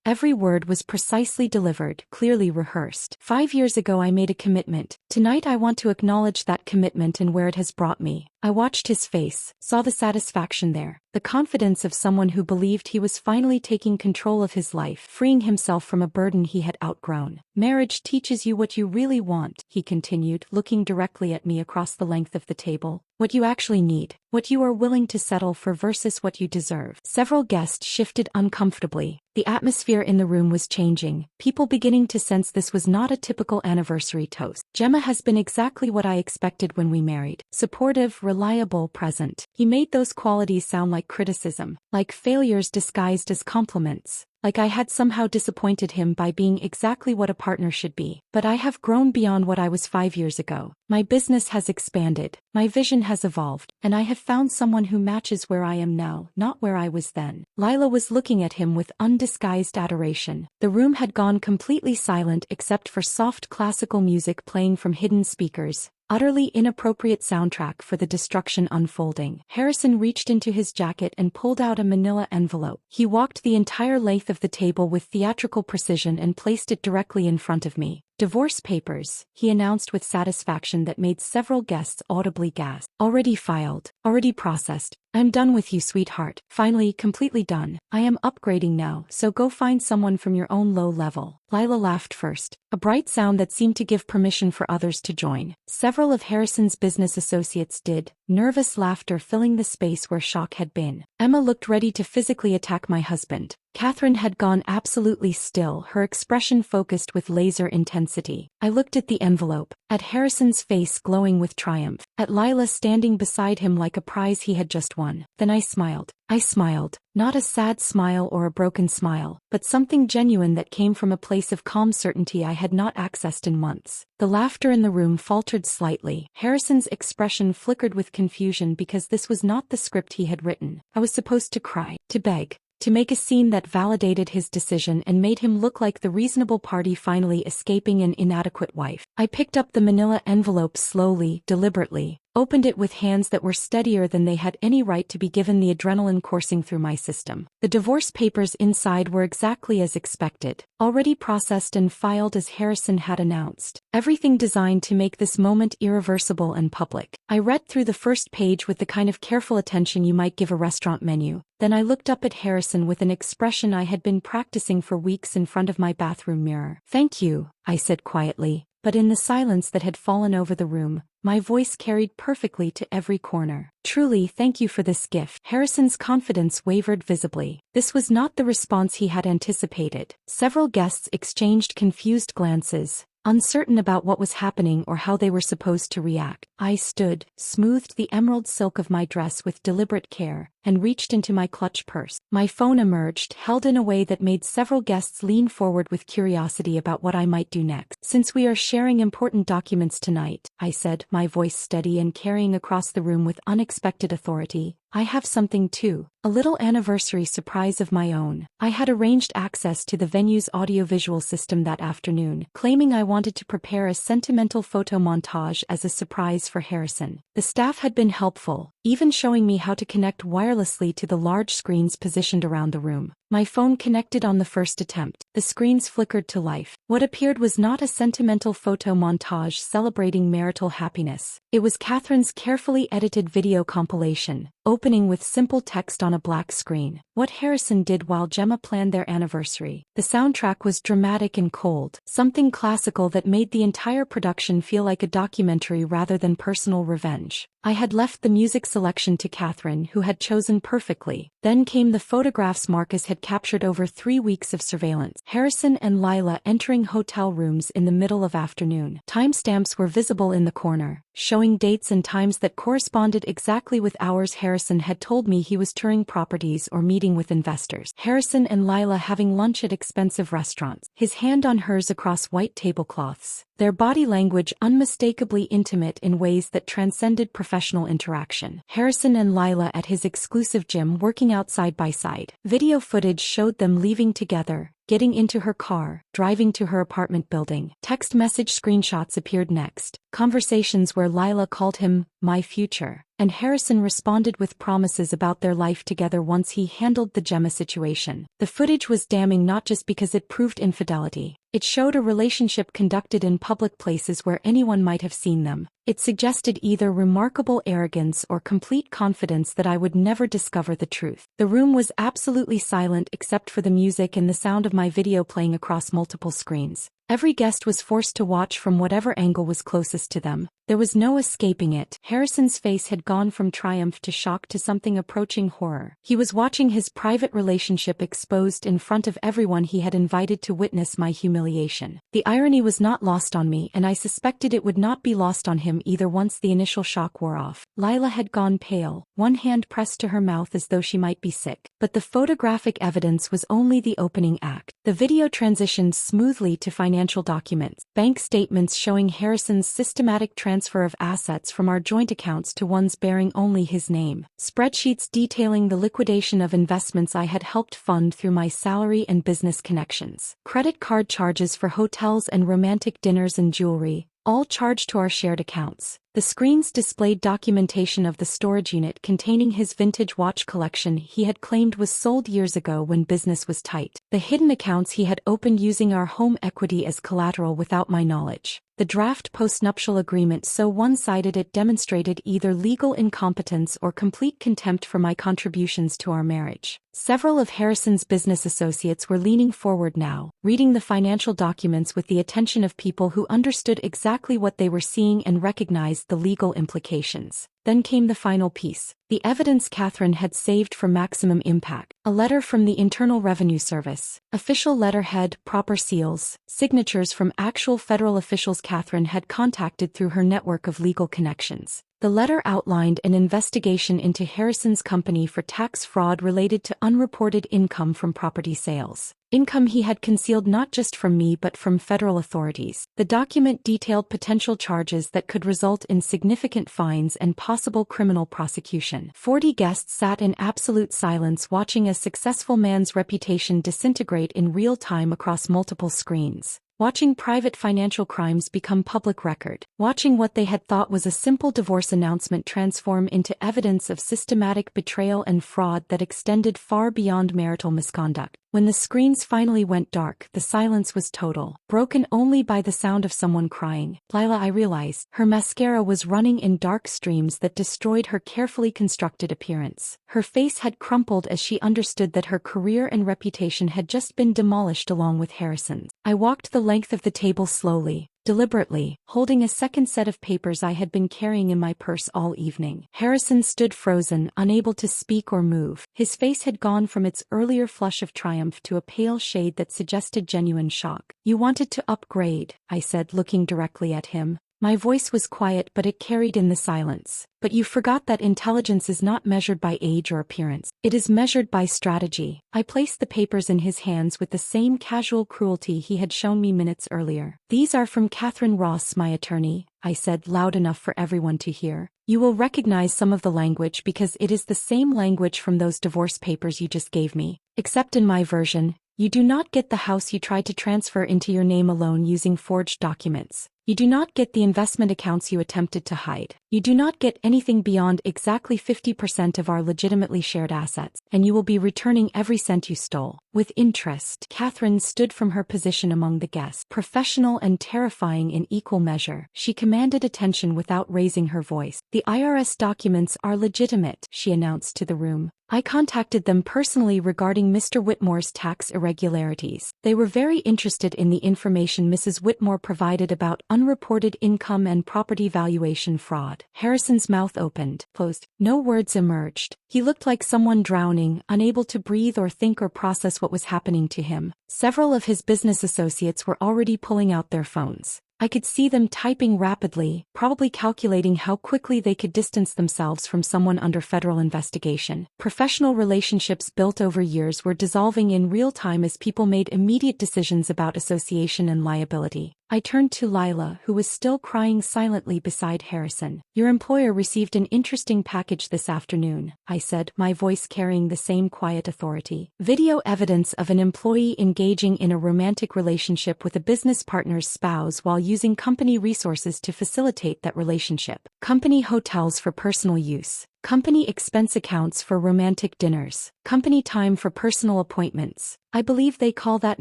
A: Every word was precisely delivered, clearly rehearsed. 5 years ago I made a commitment. Tonight I want to acknowledge that commitment and where it has brought me. I watched his face, saw the satisfaction there, the confidence of someone who believed he was finally taking control of his life, freeing himself from a burden he had outgrown. "Marriage teaches you what you really want," he continued, looking directly at me across the length of the table. "What you actually need, what you are willing to settle for versus what you deserve." Several guests shifted uncomfortably. The atmosphere in the room was changing, people beginning to sense this was not a typical anniversary toast. "Gemma has been exactly what I expected when we married. Supportive, reliable, present." He made those qualities sound like criticism, like failures disguised as compliments. Like I had somehow disappointed him by being exactly what a partner should be. But I have grown beyond what I was 5 years ago. My business has expanded, my vision has evolved, and I have found someone who matches where I am now, not where I was then. Lila was looking at him with undisguised adoration. The room had gone completely silent except for soft classical music playing from hidden speakers. Utterly inappropriate soundtrack for the destruction unfolding. Harrison reached into his jacket and pulled out a manila envelope. He walked the entire length of the table with theatrical precision and placed it directly in front of me. "Divorce papers," he announced with satisfaction that made several guests audibly gasp. "Already filed, already processed. I'm done with you, sweetheart. Finally, completely done. I am upgrading now, so go find someone from your own low level." Lila laughed first, a bright sound that seemed to give permission for others to join. Several of Harrison's business associates did, nervous laughter filling the space where shock had been. Emma looked ready to physically attack my husband. Catherine had gone absolutely still, her expression focused with laser intensity. I looked at the envelope, at Harrison's face glowing with triumph, at Lila standing beside him like a prize he had just won. Then I smiled. I smiled, not a sad smile or a broken smile, but something genuine that came from a place of calm certainty I had not accessed in months. The laughter in the room faltered slightly. Harrison's expression flickered with confusion because this was not the script he had written. I was supposed to cry, to beg, to make a scene that validated his decision and made him look like the reasonable party finally escaping an inadequate wife. I picked up the manila envelope slowly, deliberately, opened it with hands that were steadier than they had any right to be given the adrenaline coursing through my system. The divorce papers inside were exactly as expected, already processed and filed as Harrison had announced. Everything designed to make this moment irreversible and public. I read through the first page with the kind of careful attention you might give a restaurant menu. Then I looked up at Harrison with an expression I had been practicing for weeks in front of my bathroom mirror. "Thank you," I said quietly. but in the silence that had fallen over the room, my voice carried perfectly to every corner. Truly, thank you for this gift. Harrison's confidence wavered visibly. This was not the response he had anticipated. Several guests exchanged confused glances, uncertain about what was happening or how they were supposed to react. I stood, smoothed the emerald silk of my dress with deliberate care, and reached into my clutch purse. My phone emerged, held in a way that made several guests lean forward with curiosity about what I might do next. Since we are sharing important documents tonight, I said, my voice steady and carrying across the room with unexpected authority, I have something too. A little anniversary surprise of my own. I had arranged access to the venue's audiovisual system that afternoon, claiming I wanted to prepare a sentimental photo montage as a surprise for Harrison. The staff had been helpful, even showing me how to connect wirelessly to the large screens positioned around the room. My phone connected on the first attempt. The screens flickered to life. What appeared was not a sentimental photo montage celebrating marital happiness. It was Catherine's carefully edited video compilation, opening with simple text on a black screen. What Harrison did while Gemma planned their anniversary. The soundtrack was dramatic and cold, something classical that made the entire production feel like a documentary rather than personal revenge. I had left the music selection to Catherine, who had chosen perfectly. Then came the photographs Marcus had captured over 3 weeks of surveillance. Harrison and Lila entering hotel rooms in the middle of afternoon. Timestamps were visible in the corner, showing dates and times that corresponded exactly with hours Harrison had told me he was touring properties or meeting with investors. Harrison and Lila having lunch at expensive restaurants. His hand on hers across white tablecloths. Their body language unmistakably intimate in ways that transcended professional interaction. Harrison and Lila at his exclusive gym working out side by side. Video footage showed them leaving together, getting into her car, driving to her apartment building. Text message screenshots appeared next. Conversations where Lila called him, my future, and Harrison responded with promises about their life together once he handled the Gemma situation. The footage was damning not just because it proved infidelity. It showed a relationship conducted in public places where anyone might have seen them. It suggested either remarkable arrogance or complete confidence that I would never discover the truth. The room was absolutely silent except for the music and the sound of my video playing across multiple screens. Every guest was forced to watch from whatever angle was closest to them. There was no escaping it. Harrison's face had gone from triumph to shock to something approaching horror. He was watching his private relationship exposed in front of everyone he had invited to witness my humiliation. The irony was not lost on me, and I suspected it would not be lost on him either once the initial shock wore off. Lila had gone pale, one hand pressed to her mouth as though she might be sick. But the photographic evidence was only the opening act. The video transitioned smoothly to financial documents, bank statements showing Harrison's systematic transfer of assets from our joint accounts to ones bearing only his name, spreadsheets detailing the liquidation of investments I had helped fund through my salary and business connections, credit card charges for hotels and romantic dinners and jewelry, all charged to our shared accounts. The screens displayed documentation of the storage unit containing his vintage watch collection he had claimed was sold years ago when business was tight. The hidden accounts he had opened using our home equity as collateral without my knowledge. The draft postnuptial agreement so one-sided it demonstrated either legal incompetence or complete contempt for my contributions to our marriage. Several of Harrison's business associates were leaning forward now, reading the financial documents with the attention of people who understood exactly what they were seeing and recognized the legal implications. Then came the final piece, the evidence Catherine had saved for maximum impact. A letter from the Internal Revenue Service. Official letterhead, proper seals, signatures from actual federal officials Catherine had contacted through her network of legal connections. The letter outlined an investigation into Harrison's company for tax fraud related to unreported income from property sales. Income he had concealed not just from me but from federal authorities. The document detailed potential charges that could result in significant fines and possible criminal prosecution. 40 guests sat in absolute silence watching a successful man's reputation disintegrate in real time across multiple screens. Watching private financial crimes become public record. Watching what they had thought was a simple divorce announcement transform into evidence of systematic betrayal and fraud that extended far beyond marital misconduct. When the screens finally went dark, the silence was total, broken only by the sound of someone crying. Lila, I realized, her mascara was running in dark streams that destroyed her carefully constructed appearance. Her face had crumpled as she understood that her career and reputation had just been demolished along with Harrison's. I walked the length of the table slowly, deliberately, holding a second set of papers I had been carrying in my purse all evening. Harrison stood frozen, unable to speak or move. His face had gone from its earlier flush of triumph to a pale shade that suggested genuine shock. "You wanted to upgrade," I said, looking directly at him. My voice was quiet, but it carried in the silence. "But you forgot that intelligence is not measured by age or appearance. It is measured by strategy." I placed the papers in his hands with the same casual cruelty he had shown me minutes earlier. "These are from Catherine Ross, my attorney," I said, loud enough for everyone to hear. "You will recognize some of the language because it is the same language from those divorce papers you just gave me. Except in my version, you do not get the house you tried to transfer into your name alone using forged documents. You do not get the investment accounts you attempted to hide. You do not get anything beyond exactly 50% of our legitimately shared assets, and you will be returning every cent you stole, with interest." Catherine stood from her position among the guests, professional and terrifying in equal measure. She commanded attention without raising her voice. "The IRS documents are legitimate," she announced to the room. "I contacted them personally regarding Mr. Whitmore's tax irregularities. They were very interested in the information Mrs. Whitmore provided about unreported income and property valuation fraud." Harrison's mouth opened, closed. No words emerged. He looked like someone drowning, unable to breathe or think or process what was happening to him. Several of his business associates were already pulling out their phones. I could see them typing rapidly, probably calculating how quickly they could distance themselves from someone under federal investigation. Professional relationships built over years were dissolving in real time as people made immediate decisions about association and liability. I turned to Lila, who was still crying silently beside Harrison. "Your employer received an interesting package this afternoon," I said, my voice carrying the same quiet authority. "Video evidence of an employee engaging in a romantic relationship with a business partner's spouse while using company resources to facilitate that relationship. Company hotels for personal use. Company expense accounts for romantic dinners. Company time for personal appointments. I believe they call that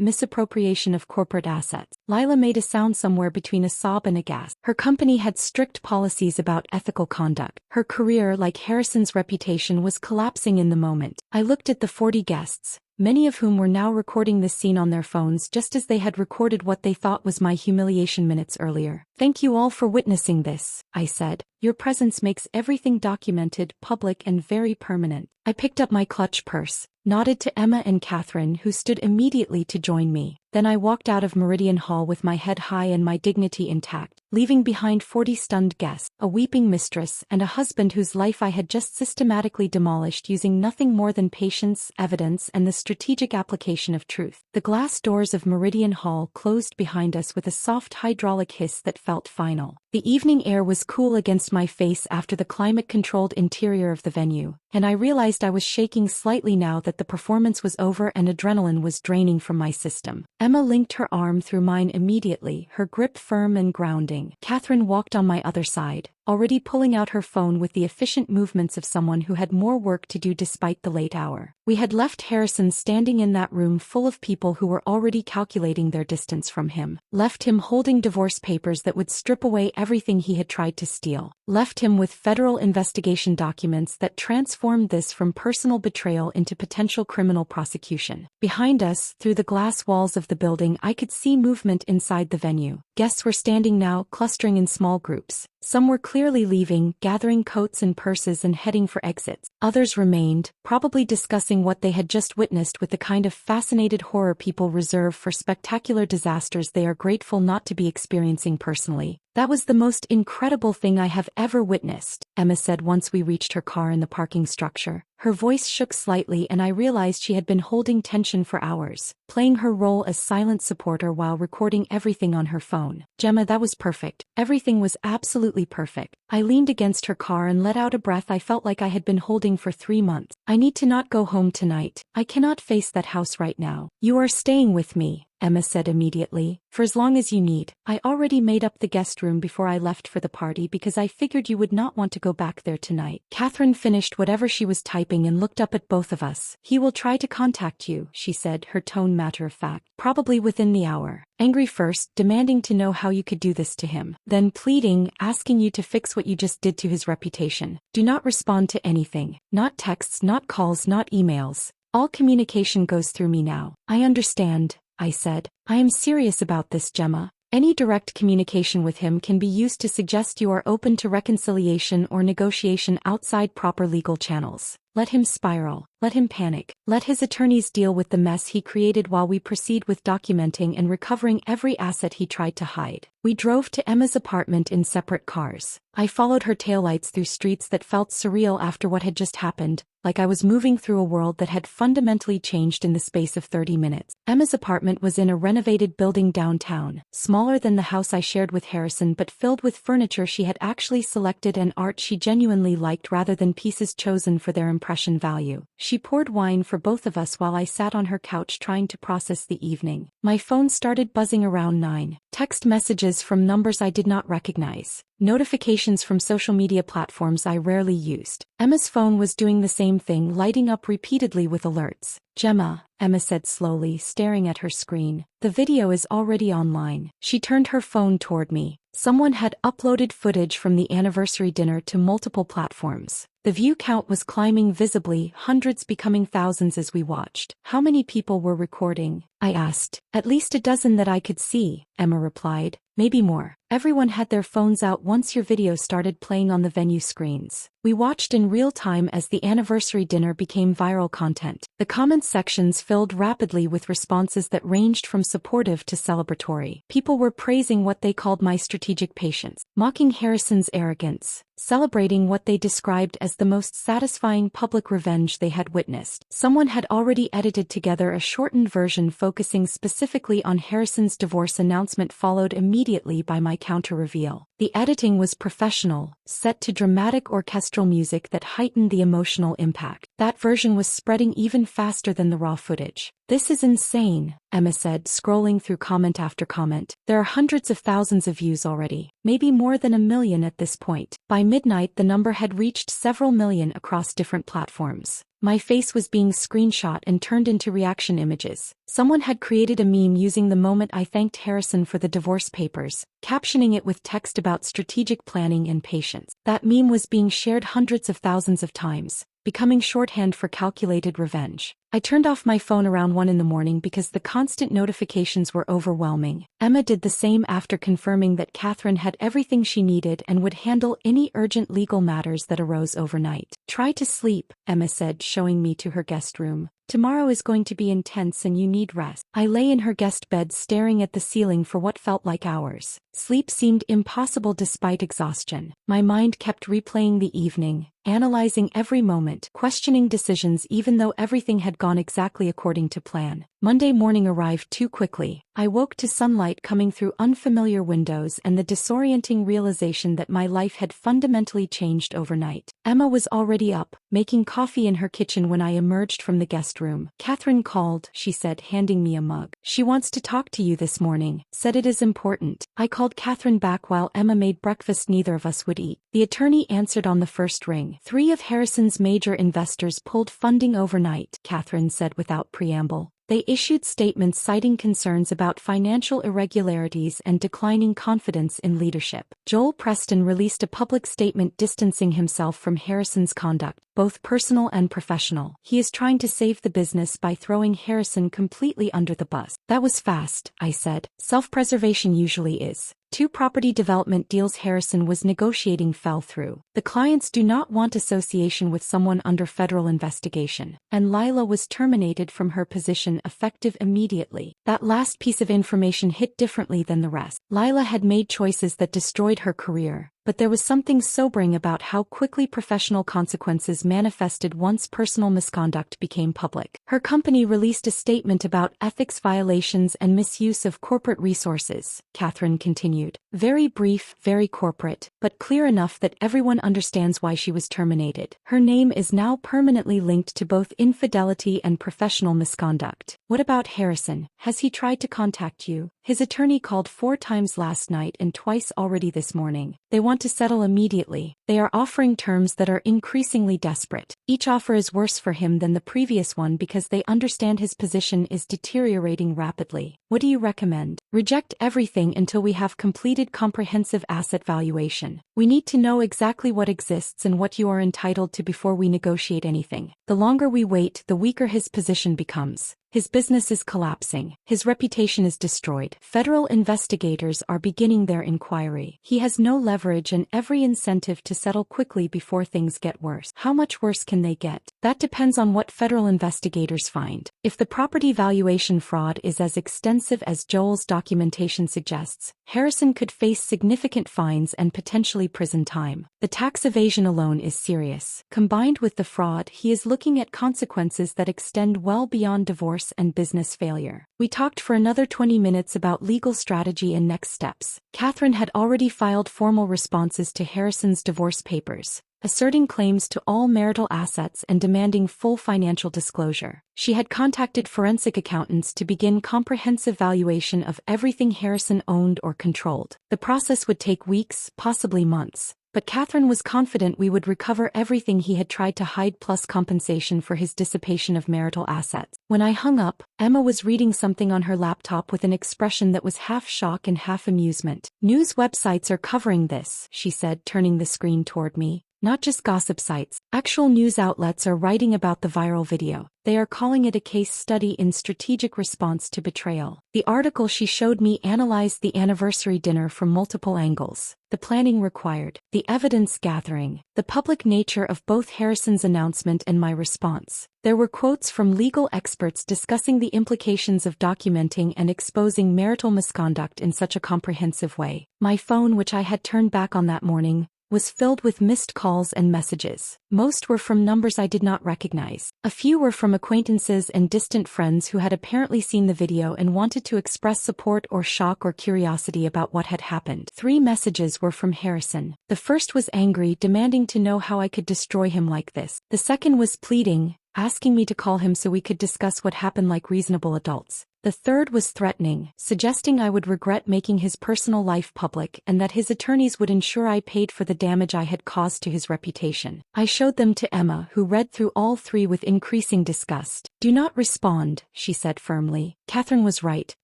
A: misappropriation of corporate assets." Lila made a sound somewhere between a sob and a gasp. Her company had strict policies about ethical conduct. Her career, like Harrison's reputation, was collapsing in the moment. I looked at the 40 guests, many of whom were now recording this scene on their phones just as they had recorded what they thought was my humiliation minutes earlier. "Thank you all for witnessing this," I said. "Your presence makes everything documented, public, and very permanent." I picked up my clutch purse, nodded to Emma and Catherine, who stood immediately to join me. Then I walked out of Meridian Hall with my head high and my dignity intact, leaving behind 40 stunned guests, a weeping mistress, and a husband whose life I had just systematically demolished using nothing more than patience, evidence, and the strategic application of truth. The glass doors of Meridian Hall closed behind us with a soft hydraulic hiss that felt final. The evening air was cool against my face after the climate-controlled interior of the venue, and I realized I was shaking slightly now that the performance was over and adrenaline was draining from my system. Emma linked her arm through mine immediately, her grip firm and grounding. Catherine walked on my other side, already pulling out her phone with the efficient movements of someone who had more work to do despite the late hour. We had left Harrison standing in that room full of people who were already calculating their distance from him. Left him holding divorce papers that would strip away everything he had tried to steal. Left him with federal investigation documents that transformed this from personal betrayal into potential criminal prosecution. Behind us, through the glass walls of the building, I could see movement inside the venue. Guests were standing now, clustering in small groups. Some were clearly leaving, gathering coats and purses and heading for exits. Others remained, probably discussing what they had just witnessed with the kind of fascinated horror people reserve for spectacular disasters they are grateful not to be experiencing personally. "That was the most incredible thing I have ever witnessed," Emma said once we reached her car in the parking structure. Her voice shook slightly and I realized she had been holding tension for hours, playing her role as silent supporter while recording everything on her phone. "Gemma, that was perfect. Everything was absolutely perfect." I leaned against her car and let out a breath I felt like I had been holding for 3 months. "I need to not go home tonight. I cannot face that house right now." "You are staying with me," Emma said immediately, "for as long as you need. I already made up the guest room before I left for the party because I figured you would not want to go back there tonight." Catherine finished whatever she was typing and looked up at both of us. "He will try to contact you," she said, her tone matter-of-fact. "Probably within the hour. Angry first, demanding to know how you could do this to him. Then pleading, asking you to fix what you just did to his reputation. Do not respond to anything. Not texts, not calls, not emails. All communication goes through me now." "I understand," I said. "I am serious about this, Gemma. Any direct communication with him can be used to suggest you are open to reconciliation or negotiation outside proper legal channels. Let him spiral. Let him panic. Let his attorneys deal with the mess he created while we proceed with documenting and recovering every asset he tried to hide. We drove to Emma's apartment in separate cars. I followed her taillights through streets that felt surreal after what had just happened, like I was moving through a world that had fundamentally changed in the space of 30 minutes. Emma's apartment was in a renovated building downtown, smaller than the house I shared with Harrison but filled with furniture she had actually selected and art she genuinely liked rather than pieces chosen for their impression value. She poured wine for both of us while I sat on her couch trying to process the evening. My phone started buzzing around 9. Text messages from numbers I did not recognize. Notifications from social media platforms I rarely used. Emma's phone was doing the same thing, lighting up repeatedly with alerts. "Gemma," Emma said slowly, staring at her screen. "The video is already online." She turned her phone toward me. Someone had uploaded footage from the anniversary dinner to multiple platforms. The view count was climbing visibly, hundreds becoming thousands as we watched. "How many people were recording?" I asked. "At least a dozen that I could see," Emma replied. "Maybe more. Everyone had their phones out once your video started playing on the venue screens." We watched in real time as the anniversary dinner became viral content. The comment sections filled rapidly with responses that ranged from supportive to celebratory. People were praising what they called my strategic patience, mocking Harrison's arrogance, celebrating what they described as the most satisfying public revenge they had witnessed. Someone had already edited together a shortened version focusing specifically on Harrison's divorce announcement, followed immediately by my counter-reveal. The editing was professional, set to dramatic orchestral music that heightened the emotional impact. That version was spreading even faster than the raw footage. "This is insane," Emma said, scrolling through comment after comment. "There are hundreds of thousands of views already, maybe more than 1 million at this point." By midnight, the number had reached several million across different platforms. My face was being screenshot and turned into reaction images. Someone had created a meme using the moment I thanked Harrison for the divorce papers, captioning it with text about strategic planning and patience. That meme was being shared hundreds of thousands of times, becoming shorthand for calculated revenge. I turned off my phone around 1 in the morning because the constant notifications were overwhelming. Emma did the same after confirming that Catherine had everything she needed and would handle any urgent legal matters that arose overnight. "Try to sleep," Emma said, showing me to her guest room. "Tomorrow is going to be intense and you need rest." I lay in her guest bed staring at the ceiling for what felt like hours. Sleep seemed impossible despite exhaustion. My mind kept replaying the evening, analyzing every moment, questioning decisions even though everything had gone exactly according to plan. Monday morning arrived too quickly. I woke to sunlight coming through unfamiliar windows and the disorienting realization that my life had fundamentally changed overnight. Emma was already up, making coffee in her kitchen when I emerged from the guest room. "Catherine called," she said, handing me a mug. "She wants to talk to you this morning, said it is important." I called Catherine back while Emma made breakfast neither of us would eat. The attorney answered on the first ring. "3 of Harrison's major investors pulled funding overnight," Catherine said without preamble. They issued statements citing concerns about financial irregularities and declining confidence in leadership. Joel Preston released a public statement distancing himself from Harrison's conduct, both personal and professional. "He is trying to save the business by throwing Harrison completely under the bus." "That was fast," I said. "Self-preservation usually is." 2 property development deals Harrison was negotiating fell through. The clients do not want association with someone under federal investigation. And Lila was terminated from her position effective immediately. That last piece of information hit differently than the rest. Lila had made choices that destroyed her career. But there was something sobering about how quickly professional consequences manifested once personal misconduct became public. Her company released a statement about ethics violations and misuse of corporate resources, Catherine continued. Very brief, very corporate, but clear enough that everyone understands why she was terminated. Her name is now permanently linked to both infidelity and professional misconduct. "What about Harrison? Has he tried to contact you?" "His attorney called 4 times last night and twice already this morning. They want to settle immediately," They are offering terms that are increasingly desperate. Each offer is worse for him than the previous one because they understand his position is deteriorating rapidly. What do you recommend? Reject everything until we have completed comprehensive asset valuation. We need to know exactly what exists and what you are entitled to before we negotiate anything. The longer we wait, the weaker his position becomes. His business is collapsing. His reputation is destroyed. Federal investigators are beginning their inquiry. He has no leverage and every incentive to settle quickly before things get worse. How much worse can they get? That depends on what federal investigators find. If the property valuation fraud is as extensive as Joel's documentation suggests, Harrison could face significant fines and potentially prison time. The tax evasion alone is serious. Combined with the fraud, he is looking at consequences that extend well beyond divorce and business failure. We talked for another 20 minutes about legal strategy and next steps. Catherine had already filed formal responses to Harrison's divorce papers, asserting claims to all marital assets and demanding full financial disclosure. She had contacted forensic accountants to begin comprehensive valuation of everything Harrison owned or controlled. The process would take weeks, possibly months. But Catherine was confident we would recover everything he had tried to hide plus compensation for his dissipation of marital assets. When I hung up, Emma was reading something on her laptop with an expression that was half shock and half amusement. News websites are covering this, she said, turning the screen toward me. Not just gossip sites. Actual news outlets are writing about the viral video. They are calling it a case study in strategic response to betrayal. The article she showed me analyzed the anniversary dinner from multiple angles. The planning required, the evidence gathering, the public nature of both Harrison's announcement and my response. There were quotes from legal experts discussing the implications of documenting and exposing marital misconduct in such a comprehensive way. My phone, which I had turned back on that morning, was filled with missed calls and messages. Most were from numbers I did not recognize. A few were from acquaintances and distant friends who had apparently seen the video and wanted to express support or shock or curiosity about what had happened. 3 messages were from Harrison. The first was angry, demanding to know how I could destroy him like this. The second was pleading, asking me to call him so we could discuss what happened like reasonable adults. The third was threatening, suggesting I would regret making his personal life public and that his attorneys would ensure I paid for the damage I had caused to his reputation. I showed them to Emma, who read through all 3 with increasing disgust. Do not respond, she said firmly. Catherine was right.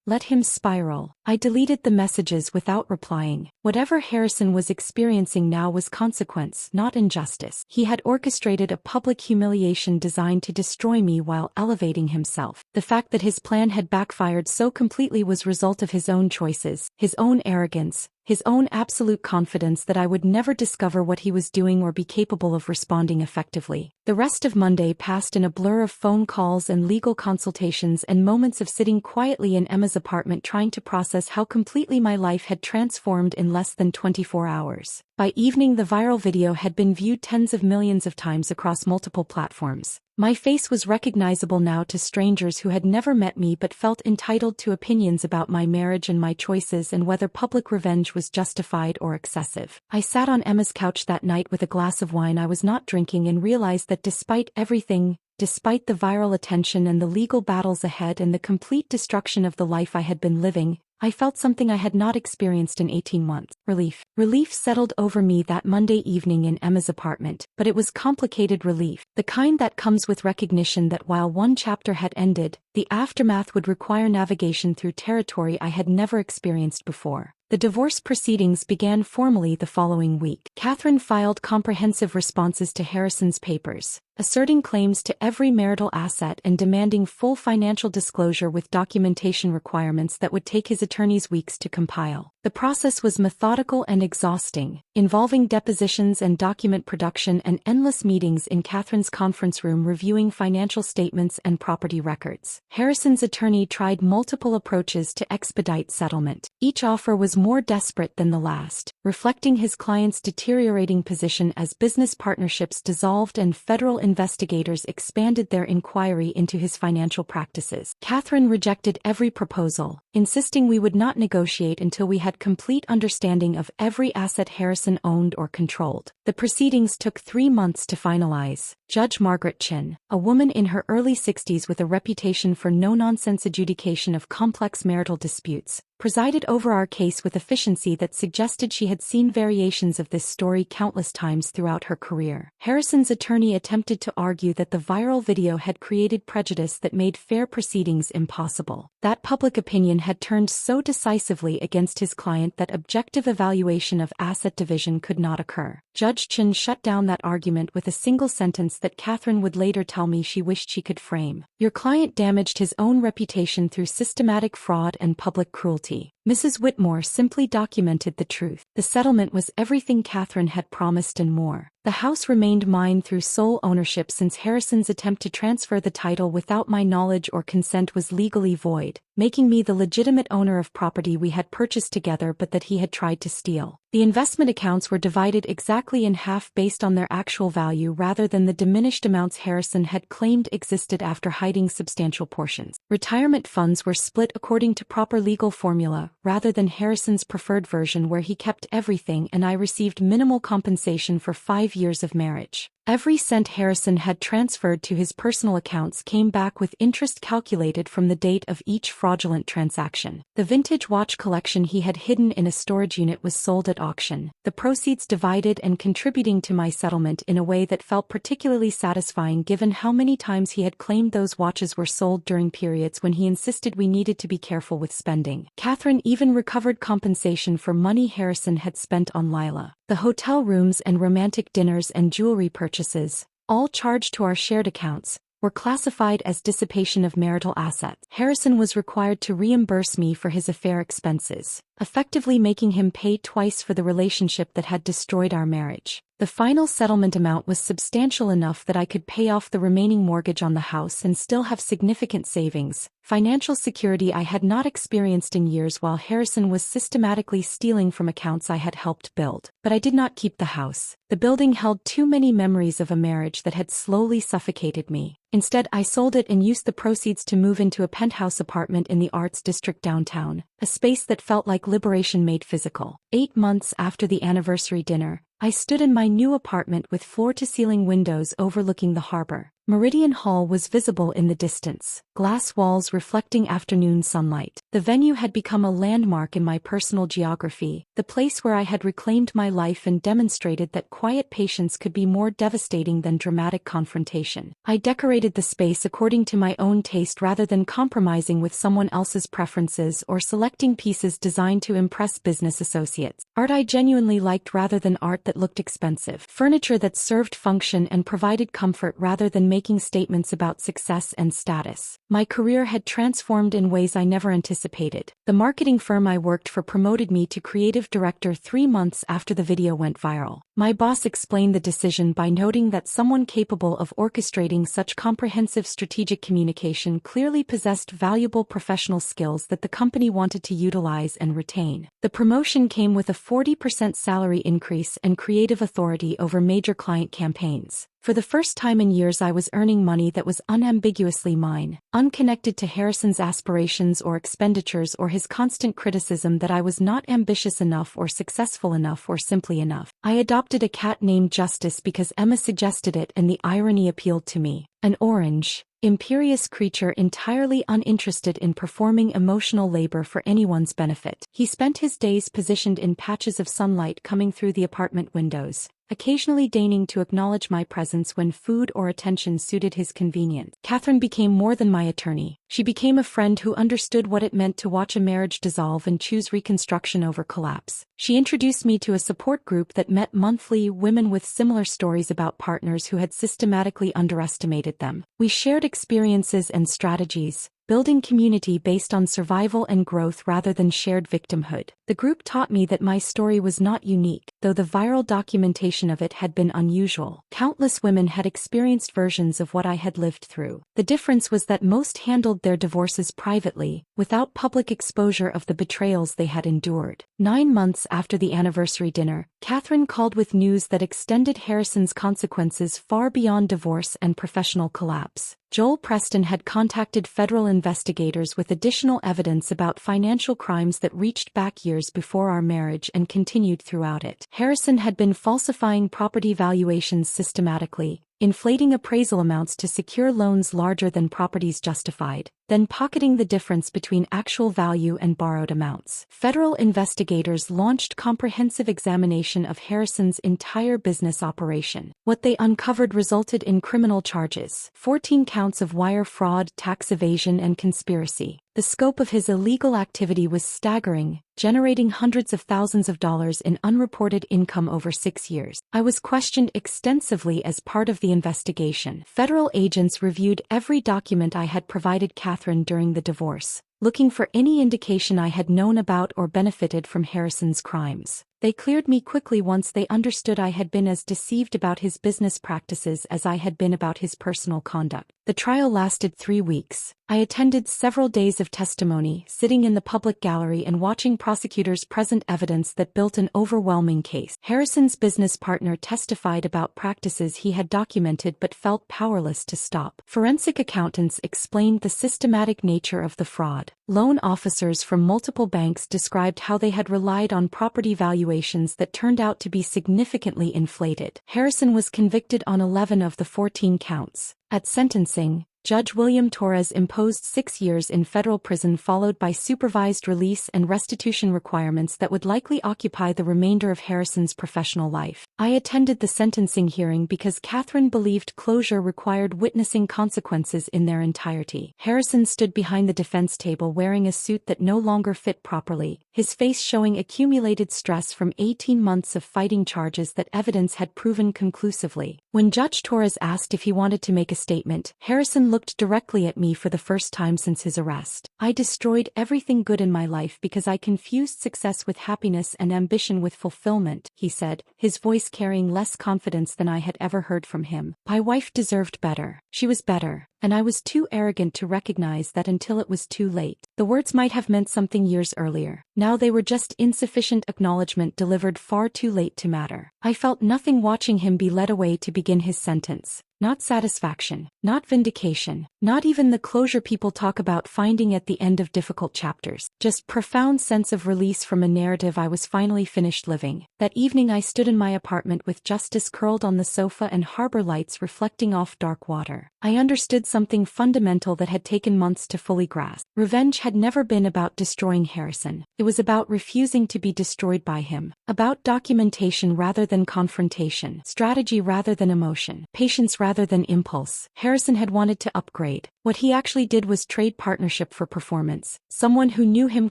A: Let him spiral. I deleted the messages without replying. Whatever Harrison was experiencing now was consequence, not injustice. He had orchestrated a public humiliation designed to destroy me while elevating himself. The fact that his plan had backfired so completely was result of his own choices, his own arrogance, his own absolute confidence that I would never discover what he was doing or be capable of responding effectively. The rest of Monday passed in a blur of phone calls and legal consultations and moments of sitting quietly in Emma's apartment trying to process how completely my life had transformed in less than 24 hours. By evening, the viral video had been viewed tens of millions of times across multiple platforms. My face was recognizable now to strangers who had never met me but felt entitled to opinions about my marriage and my choices and whether public revenge was justified or excessive. I sat on Emma's couch that night with a glass of wine I was not drinking and realized that despite everything, despite the viral attention and the legal battles ahead and the complete destruction of the life I had been living, I felt something I had not experienced in 18 months. Relief. Relief settled over me that Monday evening in Emma's apartment, but it was complicated relief, the kind that comes with recognition that while one chapter had ended, the aftermath would require navigation through territory I had never experienced before. The divorce proceedings began formally the following week. Catherine filed comprehensive responses to Harrison's papers, asserting claims to every marital asset and demanding full financial disclosure with documentation requirements that would take his attorneys weeks to compile. The process was methodical and exhausting, involving depositions and document production and endless meetings in Catherine's conference room reviewing financial statements and property records. Harrison's attorney tried multiple approaches to expedite settlement. Each offer was more desperate than the last, reflecting his client's deteriorating position as business partnerships dissolved and federal investigators expanded their inquiry into his financial practices. Catherine rejected every proposal, insisting we would not negotiate until we had complete understanding of every asset Harrison owned or controlled. The proceedings took 3 months to finalize. Judge Margaret Chin, a woman in her early 60s with a reputation for no-nonsense adjudication of complex marital disputes, presided over our case with efficiency that suggested she had seen variations of this story countless times throughout her career. Harrison's attorney attempted to argue that the viral video had created prejudice that made fair proceedings impossible. That public opinion had turned so decisively against his client that objective evaluation of asset division could not occur. Judge Chin shut down that argument with a single sentence that Catherine would later tell me she wished she could frame. Your client damaged his own reputation through systematic fraud and public cruelty. Mrs. Whitmore simply documented the truth. The settlement was everything Catherine had promised and more. The house remained mine through sole ownership since Harrison's attempt to transfer the title without my knowledge or consent was legally void, making me the legitimate owner of property we had purchased together but that he had tried to steal. The investment accounts were divided exactly in half based on their actual value rather than the diminished amounts Harrison had claimed existed after hiding substantial portions. Retirement funds were split according to proper legal formula, rather than Harrison's preferred version where he kept everything and I received minimal compensation for 5 years of marriage. Every cent Harrison had transferred to his personal accounts came back with interest calculated from the date of each fraudulent transaction. The vintage watch collection he had hidden in a storage unit was sold at auction, the proceeds divided and contributing to my settlement in a way that felt particularly satisfying given how many times he had claimed those watches were sold during periods when he insisted we needed to be careful with spending. Catherine even recovered compensation for money Harrison had spent on Lila. The hotel rooms and romantic dinners and jewelry purchases, all charged to our shared accounts, were classified as dissipation of marital assets. Harrison was required to reimburse me for his affair expenses, effectively making him pay twice for the relationship that had destroyed our marriage. The final settlement amount was substantial enough that I could pay off the remaining mortgage on the house and still have significant savings, financial security I had not experienced in years while Harrison was systematically stealing from accounts I had helped build. But I did not keep the house. The building held too many memories of a marriage that had slowly suffocated me. Instead, I sold it and used the proceeds to move into a penthouse apartment in the Arts District downtown, a space that felt like liberation made physical. 8 months after the anniversary dinner, I stood in my new apartment with floor-to-ceiling windows overlooking the harbor. Meridian Hall was visible in the distance, glass walls reflecting afternoon sunlight. The venue had become a landmark in my personal geography, the place where I had reclaimed my life and demonstrated that quiet patience could be more devastating than dramatic confrontation. I decorated the space according to my own taste rather than compromising with someone else's preferences or selecting pieces designed to impress business associates. Art I genuinely liked rather than art that looked expensive. Furniture that served function and provided comfort rather than making statements about success and status. My career had transformed in ways I never anticipated. The marketing firm I worked for promoted me to creative director 3 months after the video went viral. My boss explained the decision by noting that someone capable of orchestrating such comprehensive strategic communication clearly possessed valuable professional skills that the company wanted to utilize and retain. The promotion came with a 40% salary increase and creative authority over major client campaigns. For the first time in years I was earning money that was unambiguously mine, unconnected to Harrison's aspirations or expenditures or his constant criticism that I was not ambitious enough or successful enough or simply enough. I adopted a cat named Justice because Emma suggested it and the irony appealed to me. An orange, imperious creature entirely uninterested in performing emotional labor for anyone's benefit. He spent his days positioned in patches of sunlight coming through the apartment windows, occasionally deigning to acknowledge my presence when food or attention suited his convenience. Catherine became more than my attorney. She became a friend who understood what it meant to watch a marriage dissolve and choose reconstruction over collapse. She introduced me to a support group that met monthly, women with similar stories about partners who had systematically underestimated them. We shared experiences and strategies, building community based on survival and growth rather than shared victimhood. The group taught me that my story was not unique, though the viral documentation of it had been unusual. Countless women had experienced versions of what I had lived through. The difference was that most handled their divorces privately, without public exposure of the betrayals they had endured. 9 months after the anniversary dinner, Catherine called with news that extended Harrison's consequences far beyond divorce and professional collapse. Joel Preston had contacted federal investigators with additional evidence about financial crimes that reached back years before our marriage and continued throughout it. Harrison had been falsifying property valuations systematically, inflating appraisal amounts to secure loans larger than properties justified, then pocketing the difference between actual value and borrowed amounts. Federal investigators launched comprehensive examination of Harrison's entire business operation. What they uncovered resulted in criminal charges: 14 counts of wire fraud, tax evasion, and conspiracy. The scope of his illegal activity was staggering, generating hundreds of thousands of dollars in unreported income over 6 years. I was questioned extensively as part of the investigation. Federal agents reviewed every document I had provided Catherine during the divorce, looking for any indication I had known about or benefited from Harrison's crimes. They cleared me quickly once they understood I had been as deceived about his business practices as I had been about his personal conduct. The trial lasted 3 weeks. I attended several days of testimony, sitting in the public gallery and watching prosecutors present evidence that built an overwhelming case. Harrison's business partner testified about practices he had documented but felt powerless to stop. Forensic accountants explained the systematic nature of the fraud. Loan officers from multiple banks described how they had relied on property valuations that turned out to be significantly inflated. Harrison was convicted on 11 of the 14 counts. At sentencing, Judge William Torres imposed 6 years in federal prison, followed by supervised release and restitution requirements that would likely occupy the remainder of Harrison's professional life. I attended the sentencing hearing because Catherine believed closure required witnessing consequences in their entirety. Harrison stood behind the defense table wearing a suit that no longer fit properly, his face showing accumulated stress from 18 months of fighting charges that evidence had proven conclusively. When Judge Torres asked if he wanted to make a statement, Harrison looked directly at me for the first time since his arrest. "I destroyed everything good in my life because I confused success with happiness and ambition with fulfillment," he said, his voice carrying less confidence than I had ever heard from him. "My wife deserved better. She was better. And I was too arrogant to recognize that until it was too late." The words might have meant something years earlier. Now they were just insufficient acknowledgement delivered far too late to matter. I felt nothing watching him be led away to begin his sentence. Not satisfaction, not vindication, not even the closure people talk about finding at the end of difficult chapters. Just profound sense of release from a narrative I was finally finished living. That evening I stood in my apartment with justice curled on the sofa and harbor lights reflecting off dark water. I understood something fundamental that had taken months to fully grasp. Revenge had never been about destroying Harrison. It was about refusing to be destroyed by him. About documentation rather than confrontation. Strategy rather than emotion. Patience rather than impulse. Harrison had wanted to upgrade. What he actually did was trade partnership for performance. Someone who knew him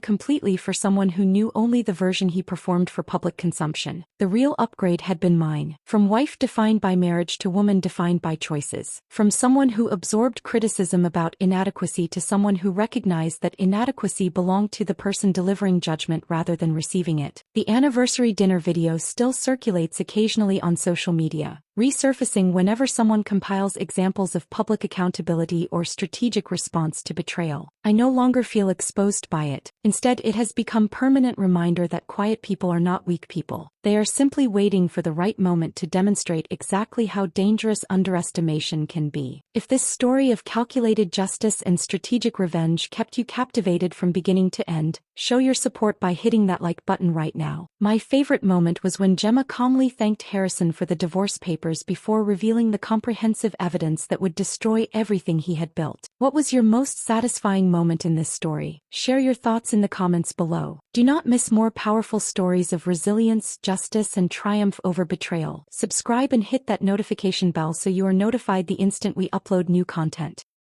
A: completely for someone who knew only the version he performed for public consumption. The real upgrade had been mine. From wife defined by marriage to woman defined by choices. From someone who absorbed criticism about inadequacy to someone who recognized that inadequacy belonged to the person delivering judgment rather than receiving it. The anniversary dinner video still circulates occasionally on social media, resurfacing whenever someone compiles examples of public accountability or strategic response to betrayal. I no longer feel exposed by it. Instead, it has become a permanent reminder that quiet people are not weak people. They are simply waiting for the right moment to demonstrate exactly how dangerous underestimation can be. If this story of calculated justice and strategic revenge kept you captivated from beginning to end, show your support by hitting that like button right now. My favorite moment was when Gemma calmly thanked Harrison for the divorce papers before revealing the comprehensive evidence that would destroy everything he had built. What was your most satisfying moment in this story? Share your thoughts in the comments below. Do not miss more powerful stories of resilience, justice, and triumph over betrayal. Subscribe and hit that notification bell so you are notified the instant we upload new content.